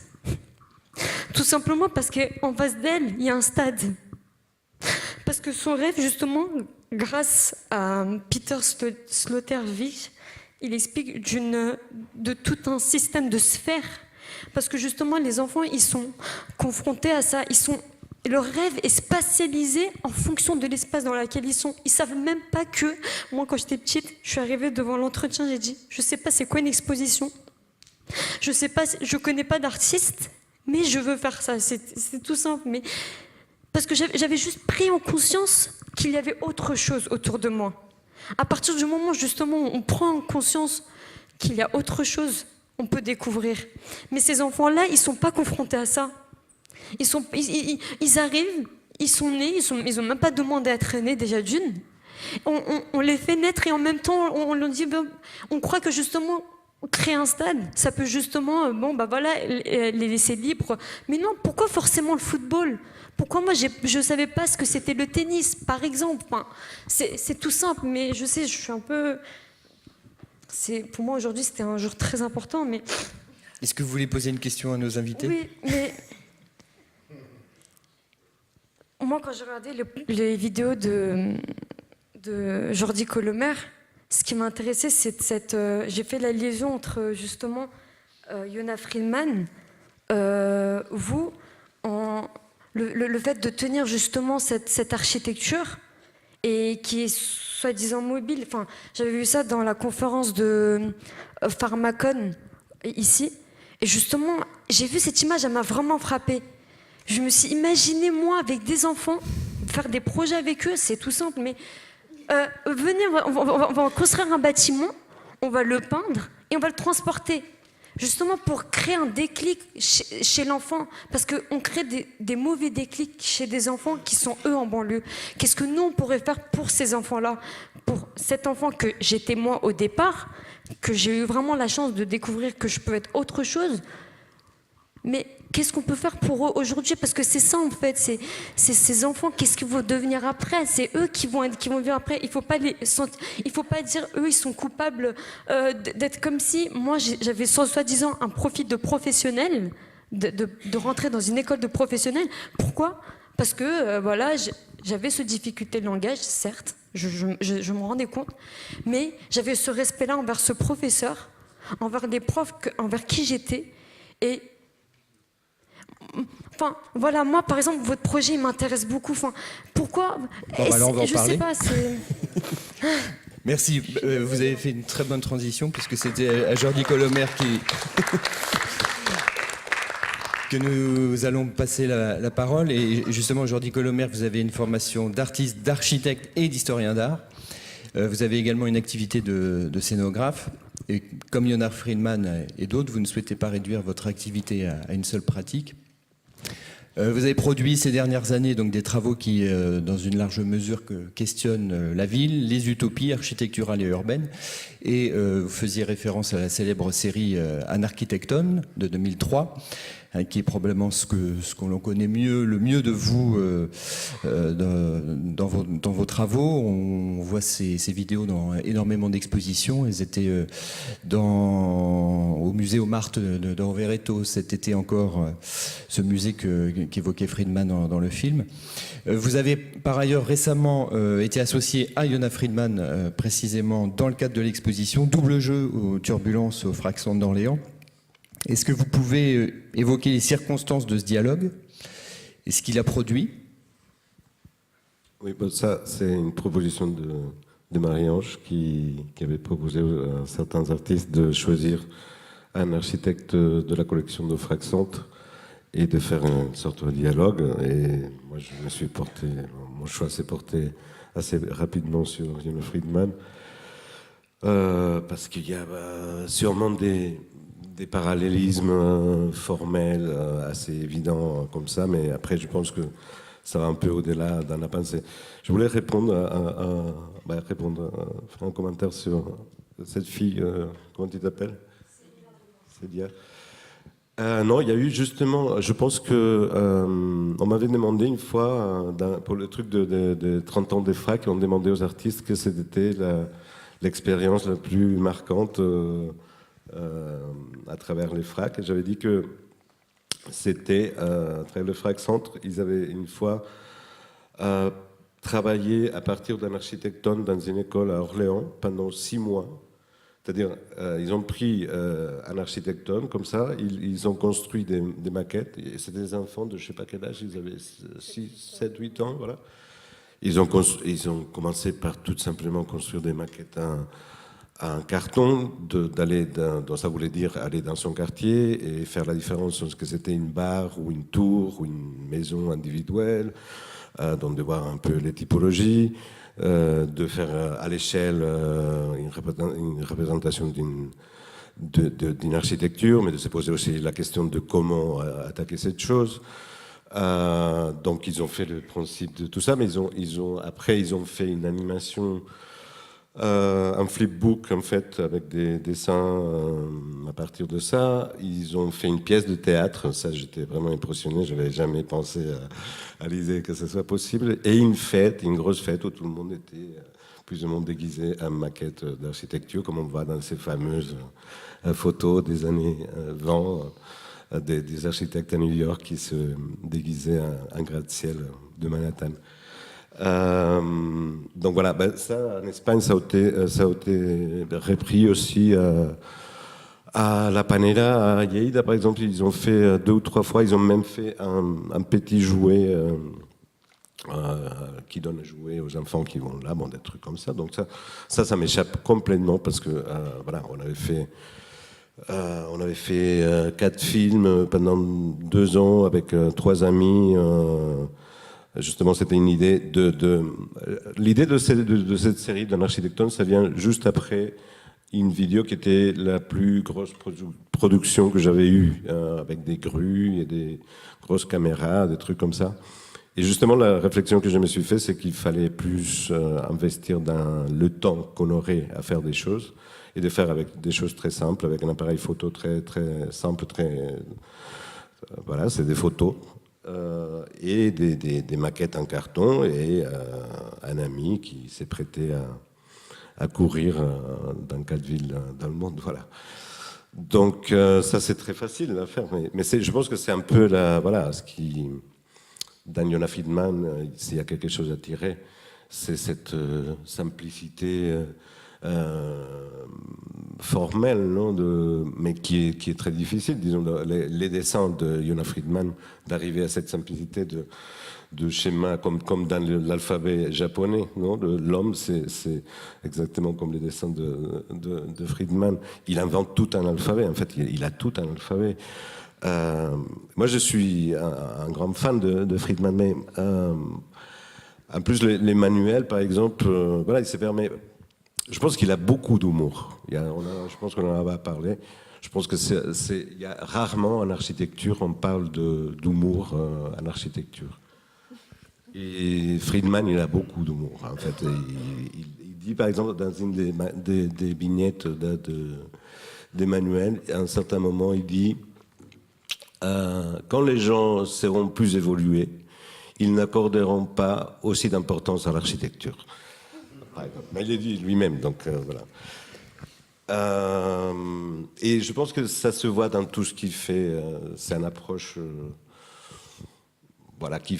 Tout simplement parce qu'en face d'elle, il y a un stade. Parce que son rêve, justement, grâce à Peter Sloterdijk, il explique de tout un système de sphères. Parce que justement, les enfants, ils sont confrontés à ça. Leur rêve est spatialisé en fonction de l'espace dans lequel ils sont. Ils ne savent même pas que... Moi, quand j'étais petite, je suis arrivée devant l'entretien, j'ai dit, je ne sais pas c'est quoi une exposition. Je ne connais pas d'artiste, mais je veux faire ça. C'est tout simple. Mais Parce que j'avais juste pris en conscience qu'il y avait autre chose autour de moi. À partir du moment, justement, où on prend en conscience qu'il y a autre chose, on peut découvrir. Mais ces enfants-là, ils ne sont pas confrontés à ça. Ils arrivent, ils sont nés, ils n'ont même pas demandé à être nés déjà d'une. On les fait naître et en même temps, on leur dit, on croit que justement, créer un stade, ça peut justement, les laisser libres. Mais non, pourquoi forcément le football ? Pourquoi moi, je ne savais pas ce que c'était le tennis, par exemple. Enfin, c'est tout simple, mais je sais, je suis un peu... Pour moi, aujourd'hui, c'était un jour très important, mais... Est-ce que vous voulez poser une question à nos invités ? Oui, mais... Moi, quand j'ai regardé les vidéos de Jordi Colomer, ce qui m'a intéressé, c'est j'ai fait la liaison entre, justement, Yona Friedman, vous, le fait de tenir justement cette architecture et qui est soi-disant mobile. Enfin, j'avais vu ça dans la conférence de Pharmacon ici, et justement, j'ai vu cette image, elle m'a vraiment frappée. Je me suis imaginé, moi, avec des enfants, faire des projets avec eux, c'est tout simple, mais venez, on va construire un bâtiment, on va le peindre et on va le transporter. Justement pour créer un déclic chez l'enfant, parce qu'on crée des mauvais déclics chez des enfants qui sont eux en banlieue. Qu'est-ce que nous on pourrait faire pour ces enfants-là, pour cet enfant que j'étais moi au départ, que j'ai eu vraiment la chance de découvrir que je peux être autre chose. Mais qu'est-ce qu'on peut faire pour eux aujourd'hui? Parce que c'est ça en fait, c'est ces enfants, qu'est-ce qu'ils vont devenir après? C'est eux qui vont vivre après. Il faut pas dire eux ils sont coupables d'être comme si moi j'avais soi-disant un profil de professionnel, de rentrer dans une école de professionnel. Pourquoi? Parce que voilà, j'avais ce difficulté de langage, certes, je me rendais compte, mais j'avais ce respect-là envers ce professeur, envers les profs envers qui j'étais. Et enfin, voilà, moi, par exemple, votre projet m'intéresse beaucoup. Enfin, pourquoi? Alors on va en je parler. sais pas, c'est... Merci, vous avez fait une très bonne transition, puisque c'était à Jordi Colomer que nous allons passer la parole. Et justement, Jordi Colomer, vous avez une formation d'artiste, d'architecte et d'historien d'art. Vous avez également une activité de scénographe. Et comme Yona Friedman et d'autres, vous ne souhaitez pas réduire votre activité à une seule pratique. Vous avez produit ces dernières années donc, des travaux qui, dans une large mesure, questionnent la ville, les utopies architecturales et urbaines. Et vous faisiez référence à la célèbre série Anarchitecton de 2003, qui est probablement ce qu'on connaît le mieux de vous dans vos travaux. On voit ces vidéos dans énormément d'expositions. Elles étaient au musée Montmartre de Rovereto cet été encore, ce musée qu'évoquait Friedman dans le film. Vous avez par ailleurs récemment été associé à Yona Friedman, précisément dans le cadre de l'exposition Double jeu aux turbulences au Fraxon d'Orléans. Est-ce que vous pouvez évoquer les circonstances de ce dialogue et ce qu'il a produit? Oui, ça, c'est une proposition de Marie-Ange qui avait proposé à certains artistes de choisir un architecte de la collection de Fraxante et de faire une sorte de dialogue. Et moi, mon choix s'est porté assez rapidement sur Yona Friedman parce qu'il y a sûrement des parallélismes formels assez évidents comme ça, mais après je pense que ça va un peu au-delà dans la pensée. Je voulais faire un commentaire sur cette fille, comment tu t'appelles? Célia. Non, il y a eu justement, je pense que on m'avait demandé une fois, pour le truc de 30 ans des FRAC, on demandait aux artistes que c'était l'expérience la plus marquante à travers les FRAC, et j'avais dit que c'était à travers le FRAC Centre, ils avaient une fois travaillé à partir d'un architectone dans une école à Orléans pendant 6 mois. C'est-à-dire, ils ont pris un architectone comme ça, ils ont construit des maquettes, et c'était des enfants de je ne sais pas quel âge, ils avaient 6, 7, 8 ans, voilà. Ils ont commencé par tout simplement construire des maquettes un carton, donc ça voulait dire aller dans son quartier et faire la différence entre ce que c'était une barre ou une tour ou une maison individuelle, donc de voir un peu les typologies, de faire à l'échelle une représentation d'une architecture, mais de se poser aussi la question de comment attaquer cette chose. Donc ils ont fait le principe de tout ça, mais après ils ont fait une animation, un flipbook en fait avec des dessins à partir de ça. Ils ont fait une pièce de théâtre, ça j'étais vraiment impressionné, je n'avais jamais pensé à l'idée que ce soit possible, et une grosse fête où tout le monde était plus ou moins déguisé en maquette d'architecture, comme on voit dans ces fameuses photos des années 20, des architectes à New York qui se déguisaient en gratte-ciel de Manhattan. Donc voilà, ça en Espagne, ça a été repris aussi à La Panera, à Lleida par exemple. Ils ont fait 2 ou 3 fois, ils ont même fait un petit jouet qui donne à jouer aux enfants qui vont là, des trucs comme ça. Donc ça m'échappe complètement parce que voilà, on avait fait 4 films pendant 2 ans avec 3 amis. Justement, c'était une idée l'idée de cette série d'un architecton, ça vient juste après une vidéo qui était la plus grosse production que j'avais eue, avec des grues et des grosses caméras, des trucs comme ça. Et justement, la réflexion que je me suis fait, c'est qu'il fallait plus investir dans le temps qu'on aurait à faire des choses et de faire avec des choses très simples, avec un appareil photo très, très simple, voilà, c'est des photos et des maquettes en carton et un ami qui s'est prêté à courir dans 4 villes dans le monde, voilà. Donc ça, c'est très facile à faire, mais je pense que c'est un peu voilà, ce qui... Dans Yona Friedman, s'il y a quelque chose à tirer, c'est cette simplicité formelle, non, mais qui est très difficile. Disons, les dessins de Yona Friedman, d'arriver à cette simplicité de schéma comme dans l'alphabet japonais. Non, l'homme, c'est exactement comme les dessins de Friedman. Il invente tout un alphabet. En fait, il a tout un alphabet. Moi, je suis un grand fan de Friedman, mais en plus, les manuels, par exemple, voilà, il se permet. Je pense qu'il a beaucoup d'humour. Je pense qu'on en a parlé. Je pense que il y a rarement en architecture, on parle d'humour en architecture. Et Friedman, il a beaucoup d'humour. En fait, il dit, par exemple, dans une des vignettes des manuels, à un certain moment, il dit. Quand les gens seront plus évolués, ils n'accorderont pas aussi d'importance à l'architecture. Mais il l'a dit lui-même, donc voilà. Et je pense que ça se voit dans tout ce qu'il fait. C'est une approche voilà, qui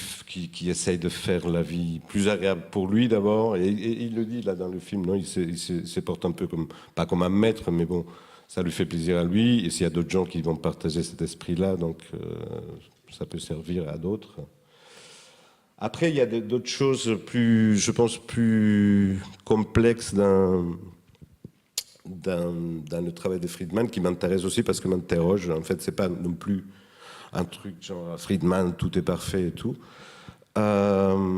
essaye de faire la vie plus agréable pour lui d'abord. Et il le dit là dans le film, non, il se porte un peu pas comme un maître, mais bon. Ça lui fait plaisir à lui, et s'il y a d'autres gens qui vont partager cet esprit-là, donc ça peut servir à d'autres. Après, il y a d'autres choses je pense, plus complexes dans le travail de Friedman qui m'intéresse aussi parce que m'interroge. En fait, c'est pas non plus un truc genre Friedman, tout est parfait et tout. Dans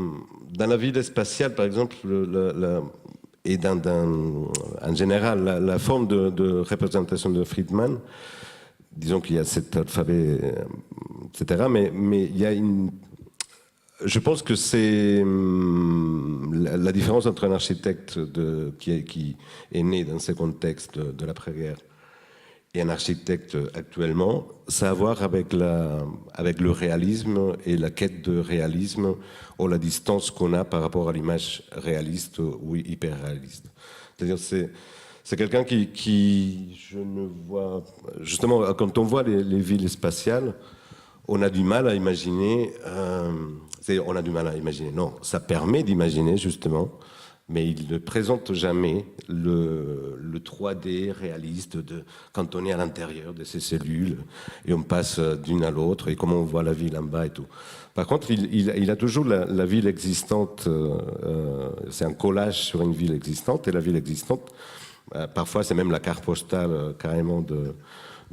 la ville spatiale, par exemple, et en général, la forme de représentation de Friedman, disons qu'il y a cet alphabet, etc., mais il y a je pense que c'est la différence entre un architecte qui est né dans ce contexte de l'après-guerre et un architecte actuellement, ça a à voir avec le réalisme et la quête de réalisme ou la distance qu'on a par rapport à l'image réaliste ou hyper-réaliste. C'est-à-dire c'est quelqu'un qui, je ne vois... Justement, quand on voit les villes spatiales, on a du mal à imaginer... on a du mal à imaginer. Non, ça permet d'imaginer, justement, mais il ne présente jamais le 3D réaliste quand on est à l'intérieur de ces cellules et on passe d'une à l'autre et comment on voit la ville en bas et tout. Par contre, il a toujours la ville existante, c'est un collage sur une ville existante, et la ville existante, Parfois, c'est même la carte postale carrément de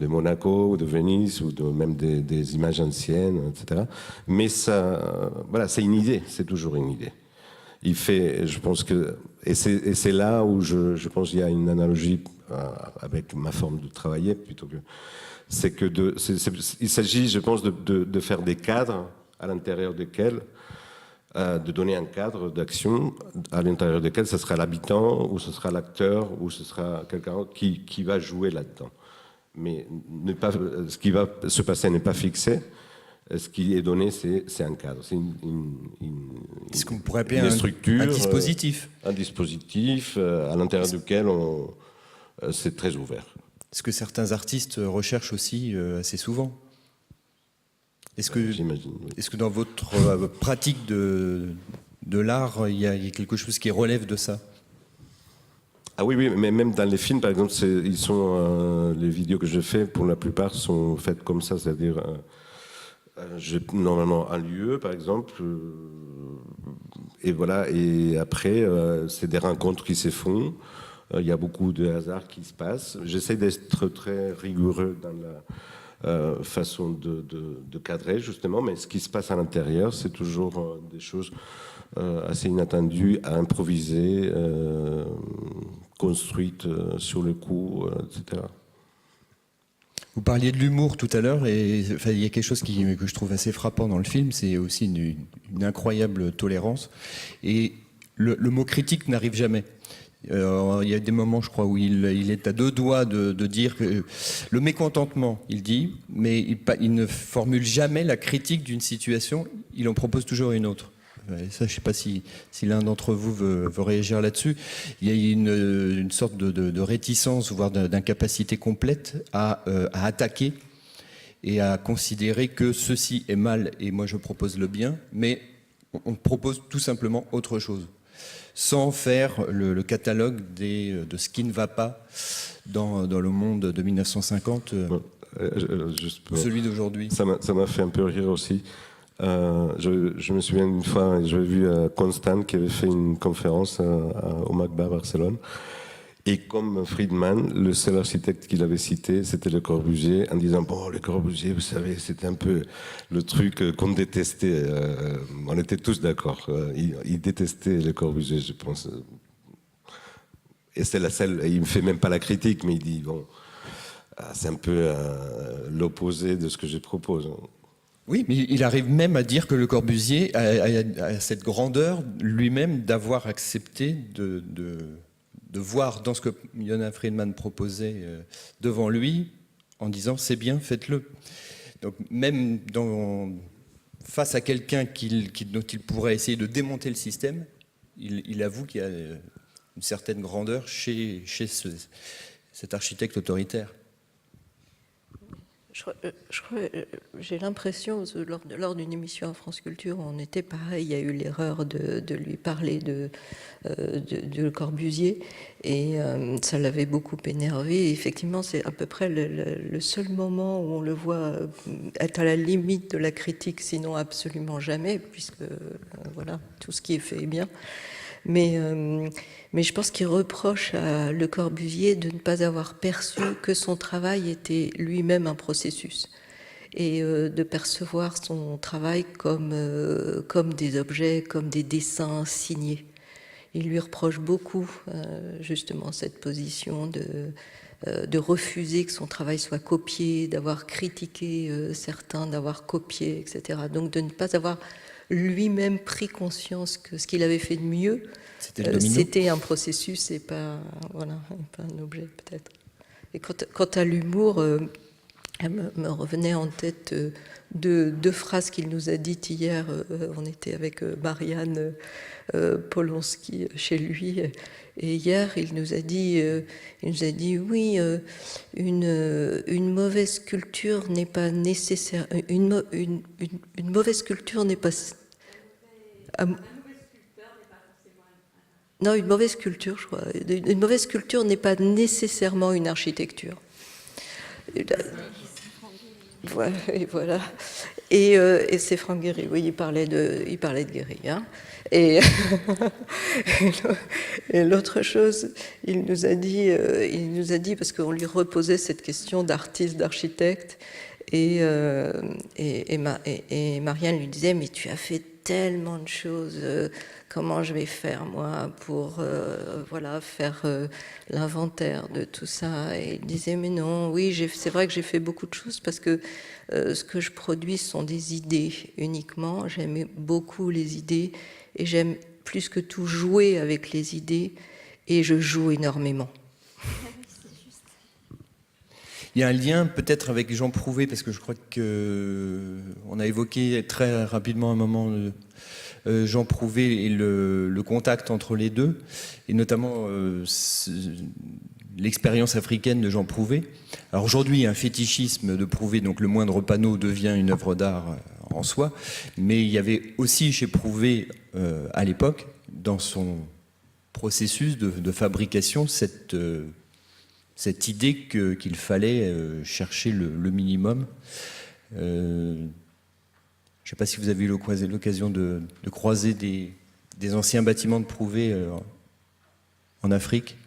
Monaco, ou de Venise, ou même des images anciennes, etc. Mais ça, voilà, c'est une idée, c'est toujours une idée. Il fait, je pense que, et c'est là où je pense qu'il y a une analogie avec ma forme de travailler, plutôt que, c'est que il s'agit, je pense, de faire des cadres à l'intérieur desquels, de donner un cadre d'action à l'intérieur desquels ce sera l'habitant, ou ce sera l'acteur, ou ce sera quelqu'un qui va jouer là-dedans. Mais ce qui va se passer n'est pas fixé. Ce qui est donné, c'est un cadre. C'est ce qu'on pourrait appeler une structure, un dispositif. Un dispositif à l'intérieur duquel c'est très ouvert. Ce que certains artistes recherchent aussi assez souvent. J'imagine. Oui. Est-ce que dans votre pratique de l'art, il y a quelque chose qui relève de ça? Ah oui, mais même dans les films, par exemple, les vidéos que je fais, pour la plupart, sont faites comme ça, c'est-à-dire j'ai normalement un lieu, par exemple, et voilà, et après, c'est des rencontres qui se font, il y a beaucoup de hasard qui se passe. J'essaie d'être très rigoureux dans la façon de cadrer, justement, mais ce qui se passe à l'intérieur, c'est toujours des choses assez inattendues, à improviser, construites sur le coup, etc. Vous parliez de l'humour tout à l'heure, et enfin, il y a quelque chose que je trouve assez frappant dans le film, c'est aussi une incroyable tolérance. Et le mot critique n'arrive jamais. Il y a des moments, je crois, où il est à deux doigts de dire que le mécontentement, il dit, mais il ne formule jamais la critique d'une situation, il en propose toujours une autre. Et ça, je ne sais pas si l'un d'entre vous veut réagir là-dessus. Il y a une sorte de réticence, voire d'incapacité complète à attaquer et à considérer que ceci est mal et moi je propose le bien, mais on propose tout simplement autre chose, sans faire le catalogue de ce qui ne va pas dans le monde de 1950 ou celui d'aujourd'hui. Ça m'a fait un peu rire aussi. Je me souviens d'une fois, j'avais vu Constant qui avait fait une conférence au MACBA à Barcelone. Et comme Friedman, le seul architecte qu'il avait cité, c'était Le Corbusier, en disant, bon, Le Corbusier, vous savez, c'était un peu le truc qu'on détestait. On était tous d'accord. Il détestait Le Corbusier, je pense. Et c'est la seule, il ne me fait même pas la critique, mais il dit, bon, c'est un peu l'opposé de ce que je propose. Oui, mais il arrive même à dire que Le Corbusier a cette grandeur lui-même d'avoir accepté de voir dans ce que Yona Friedman proposait devant lui, en disant c'est bien, faites-le. Donc même face à quelqu'un dont il pourrait essayer de démonter le système, il avoue qu'il y a une certaine grandeur chez cet architecte autoritaire. J'ai l'impression, lors d'une émission à France Culture, on était pareil, il y a eu l'erreur de lui parler de Le Corbusier, et ça l'avait beaucoup énervé. Et effectivement, c'est à peu près le seul moment où on le voit être à la limite de la critique, sinon absolument jamais, puisque voilà, tout ce qui est fait est bien. Mais je pense qu'il reproche à Le Corbusier de ne pas avoir perçu que son travail était lui-même un processus, et de percevoir son travail comme des objets, comme des dessins signés. Il lui reproche beaucoup justement cette position de refuser que son travail soit copié, d'avoir critiqué certains, d'avoir copié, etc. Donc de ne pas avoir lui-même pris conscience que ce qu'il avait fait de mieux, c'était un processus et pas un objet, peut-être. Et quant à l'humour, elle me revenait en tête deux phrases qu'il nous a dites hier. On était avec Marianne Polonsky chez lui, et hier il nous a dit oui, une mauvaise culture n'est pas nécessaire. Une mauvaise culture n'est pas. Non, une mauvaise culture, je crois. Une mauvaise culture n'est pas nécessairement une architecture. Et voilà. Et c'est Franck Guéry, oui, il parlait de Guéry. Hein. Et l'autre chose, il nous a dit, parce qu'on lui reposait cette question d'artiste, d'architecte, et Marianne lui disait, mais tu as fait tellement de choses, comment je vais faire moi pour faire l'inventaire de tout ça? Et il disait, mais non, oui, c'est vrai que j'ai fait beaucoup de choses parce que ce que je produis sont des idées uniquement. J'aime beaucoup les idées et j'aime plus que tout jouer avec les idées et je joue énormément. Il y a un lien peut-être avec Jean Prouvé, parce que je crois qu'on a évoqué très rapidement un moment Jean Prouvé et le contact entre les deux, et notamment l'expérience africaine de Jean Prouvé. Alors aujourd'hui, il y a un fétichisme de Prouvé, donc le moindre panneau devient une œuvre d'art en soi, mais il y avait aussi chez Prouvé, à l'époque, dans son processus de fabrication, cette idée qu'il fallait chercher le minimum. Je ne sais pas si vous avez eu l'occasion de croiser des anciens bâtiments de Prouvé en Afrique.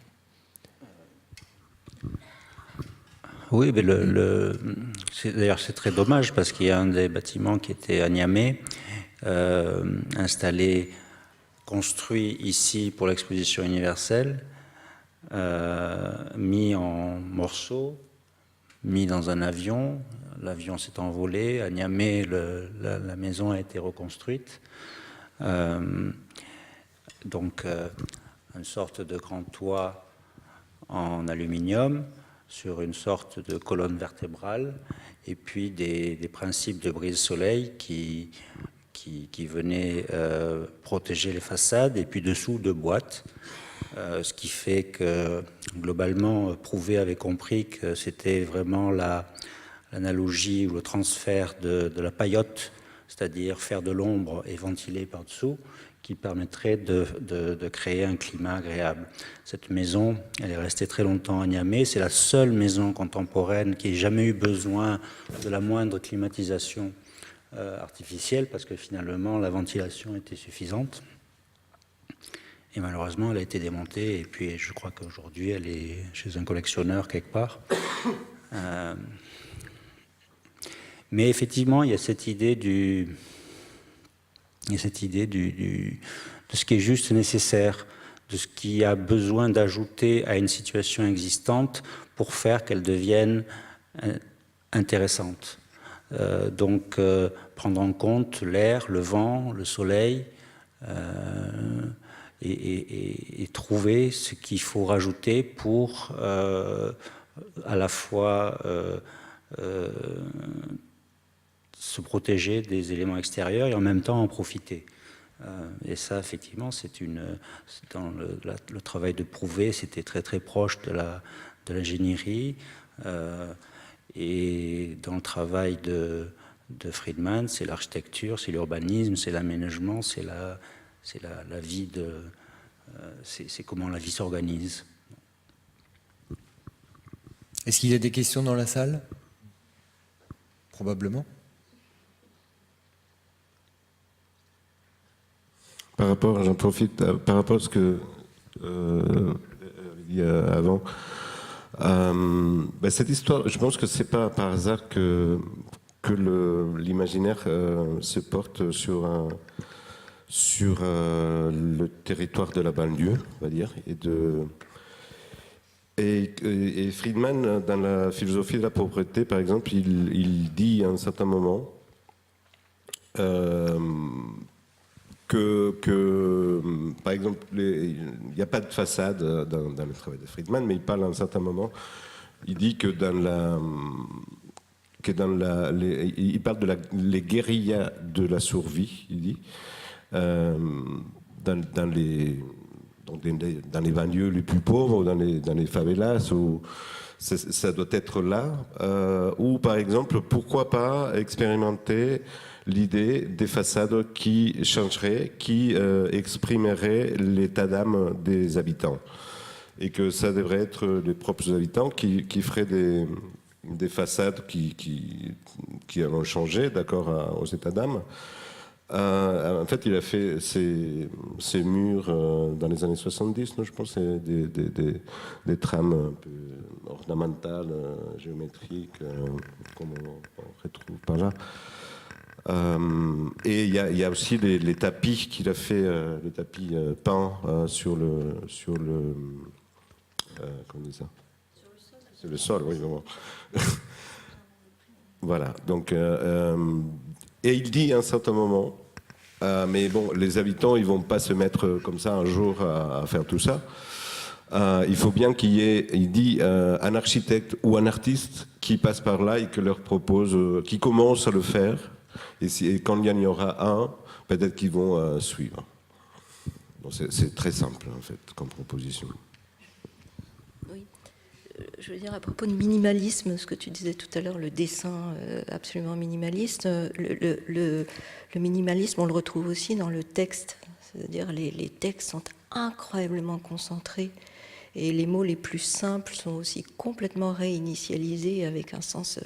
Oui, mais d'ailleurs c'est très dommage parce qu'il y a un des bâtiments qui était à Niamey, installé, construit ici pour l'exposition universelle, mis en morceaux, mis dans un avion. L'avion s'est envolé. À Niamey, la maison a été reconstruite. Donc, une sorte de grand toit en aluminium sur une sorte de colonne vertébrale, et puis des principes de brise-soleil qui venaient protéger les façades, et puis dessous deux boîtes. Ce qui fait que, globalement, Prouvé avait compris que c'était vraiment l'analogie ou le transfert de la paillote, c'est-à-dire faire de l'ombre et ventiler par-dessous, qui permettrait de créer un climat agréable. Cette maison, elle est restée très longtemps à Niamey. C'est la seule maison contemporaine qui ait jamais eu besoin de la moindre climatisation artificielle, parce que finalement, la ventilation était suffisante. Et malheureusement, elle a été démontée, et puis je crois qu'aujourd'hui, elle est chez un collectionneur quelque part. Mais effectivement, il y a cette idée de ce qui est juste nécessaire, de ce qui a besoin d'ajouter à une situation existante pour faire qu'elle devienne intéressante. Donc, prendre en compte l'air, le vent, le soleil, et trouver ce qu'il faut rajouter pour à la fois se protéger des éléments extérieurs et en même temps en profiter. Et ça, effectivement, dans le travail de Prouvé, c'était très très proche de l'ingénierie. Et dans le travail de Friedman, c'est l'architecture, c'est l'urbanisme, c'est l'aménagement, c'est la vie c'est comment la vie s'organise. Est-ce qu'il y a des questions dans la salle? Probablement. J'en profite, par rapport à ce que dit avant, cette histoire, je pense que c'est pas par hasard que l'imaginaire se porte sur le territoire de la banlieue, on va dire, et Friedman, dans la philosophie de la propreté, par exemple, il dit à un certain moment que, par exemple, il n'y a pas de façade dans le travail de Friedman, mais il parle à un certain moment, il dit que il parle de les guérillas de la survie, il dit, dans les banlieues les plus pauvres, dans les favelas, où ça doit être là, ou par exemple, pourquoi pas expérimenter l'idée des façades qui changeraient, qui exprimeraient l'état d'âme des habitants, et que ça devrait être les propres habitants qui feraient des façades qui ont changé, d'accord, aux états d'âme. En fait, il a fait ces murs dans les années 70, non, je pense, c'est des trames un peu ornementales, géométriques, comme on retrouve par là. Et il y a aussi les tapis qu'il a fait, les tapis peints sur le comment on dit ça ? Sur le sol, oui. Bon. Voilà. Donc, et il dit à un certain moment, mais bon, les habitants, ils vont pas se mettre comme ça un jour à faire tout ça. Il faut bien qu'il y ait, il dit, un architecte ou un artiste qui passe par là et qui leur propose, qui commence à le faire. Et quand il y en aura un, peut-être qu'ils vont suivre. Bon, c'est très simple, en fait, comme proposition. Oui. Je veux dire, à propos de minimalisme, ce que tu disais tout à l'heure, le dessin absolument minimaliste, le minimalisme, on le retrouve aussi dans le texte. C'est-à-dire, les textes sont incroyablement concentrés. Et les mots les plus simples sont aussi complètement réinitialisés avec un sens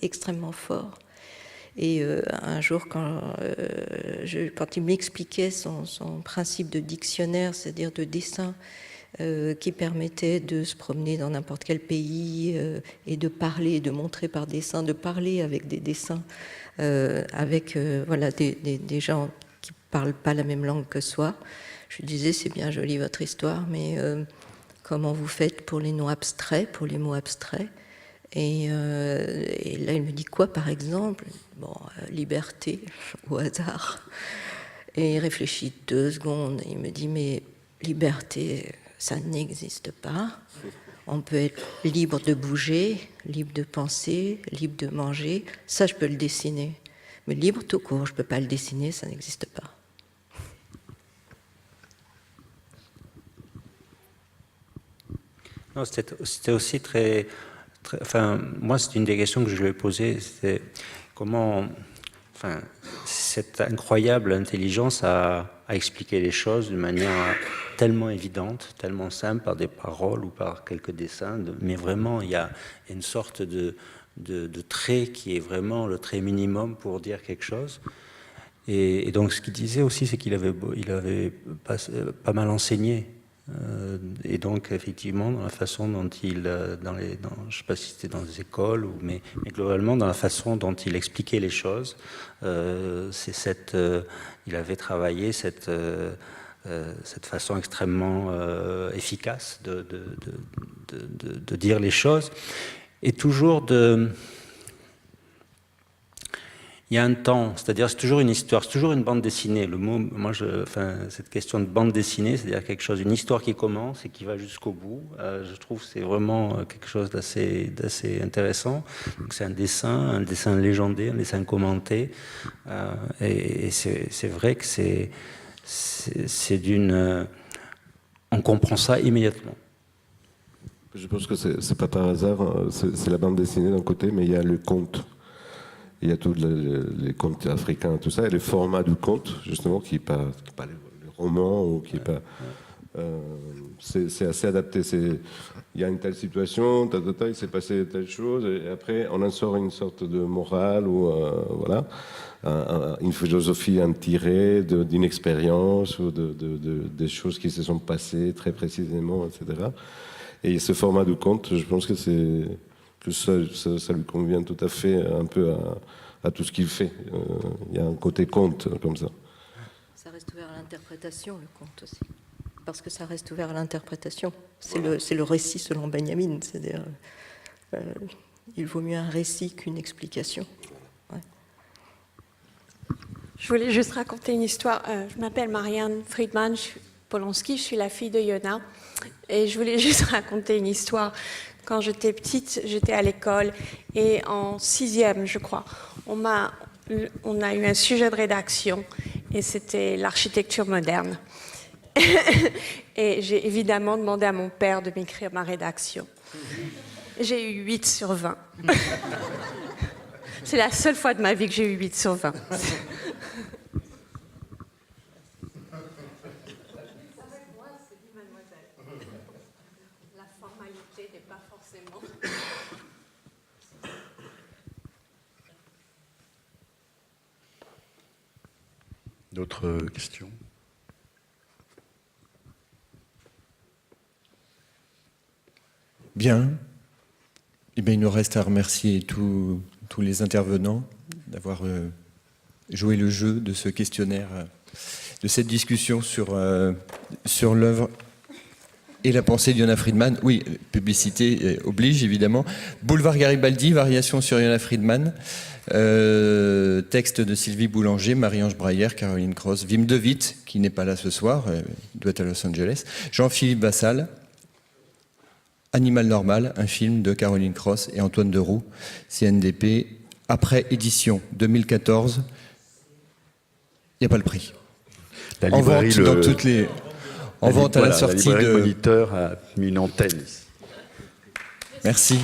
extrêmement fort. Et un jour, quand il m'expliquait son principe de dictionnaire, c'est-à-dire de dessin, qui permettait de se promener dans n'importe quel pays et de parler, de montrer par dessin, de parler avec des dessins, avec voilà, des gens qui ne parlent pas la même langue que soi. Je lui disais, c'est bien joli votre histoire, mais comment vous faites pour les noms abstraits, pour les mots abstraits ? Et là, il me dit quoi, par exemple ? Bon, liberté, au hasard. Et il réfléchit 2 secondes. Il me dit, mais liberté, ça n'existe pas. On peut être libre de bouger, libre de penser, libre de manger. Ça, je peux le dessiner. Mais libre tout court, je ne peux pas le dessiner, ça n'existe pas. Non, c'était aussi très... Enfin, moi, c'est une des questions que je lui ai posées, c'était comment, enfin, cette incroyable intelligence à expliquer les choses d'une manière tellement évidente, tellement simple, par des paroles ou par quelques dessins, mais vraiment, il y a une sorte de trait qui est vraiment le trait minimum pour dire quelque chose. Et donc, ce qu'il disait aussi, c'est qu'il avait pas mal enseigné. Et donc, effectivement, dans la façon dont il, je ne sais pas si c'était dans les écoles, mais globalement, dans la façon dont il expliquait les choses, il avait travaillé cette façon extrêmement efficace de dire les choses, et toujours il y a un temps, c'est-à-dire c'est toujours une histoire, c'est toujours une bande dessinée. Le mot, cette question de bande dessinée, c'est-à-dire quelque chose, une histoire qui commence et qui va jusqu'au bout. Je trouve que c'est vraiment quelque chose d'assez intéressant. Donc c'est un dessin légendé, un dessin commenté, et c'est vrai que c'est d'une, on comprend ça immédiatement. Je pense que c'est pas par hasard, c'est la bande dessinée d'un côté, mais il y a le conte. Il y a tous les contes africains, tout ça, et le format du conte, justement, qui n'est pas le roman, ou qui n'est pas... c'est assez adapté. Il y a une telle situation, il s'est passé telle chose, et après, on en sort une sorte de morale, ou voilà, une philosophie en tirée d'une expérience, ou des choses qui se sont passées très précisément, etc. Et ce format du conte, je pense que ça lui convient tout à fait un peu à tout ce qu'il fait. Il y a un côté conte comme ça. Ça reste ouvert à l'interprétation, le conte aussi. Parce que ça reste ouvert à l'interprétation. C'est le récit selon Benjamin. C'est-à-dire, il vaut mieux un récit qu'une explication. Ouais. Je voulais juste raconter une histoire. Je m'appelle Marianne Friedman Polonsky, je suis la fille de Yona. Et je voulais juste raconter une histoire. Quand j'étais petite, j'étais à l'école et en 6e, je crois, on a eu un sujet de rédaction et c'était l'architecture moderne. Et j'ai évidemment demandé à mon père de m'écrire ma rédaction. J'ai eu 8 sur 20. C'est la seule fois de ma vie que j'ai eu 8 sur 20. D'autres questions? Bien. Eh bien, il nous reste à remercier tous les intervenants d'avoir joué le jeu de ce questionnaire, de cette discussion sur l'œuvre et la pensée de Yona Friedman. Oui, publicité oblige, évidemment. Boulevard Garibaldi, variation sur Yona Friedman. Texte de Sylvie Boulanger, Marie-Ange Brayer, Caroline Cross, Wim de Witt, qui n'est pas là ce soir, doit être à Los Angeles. Jean-Philippe Vassal. Animal Normal, un film de Caroline Cross et Antoine Deroux, CNDP, après édition 2014. Il n'y a pas le prix. La en vente, librairie, dans toutes les... En vente à la sortie la librairie de... Moniteur a mis une antenne ici. Merci.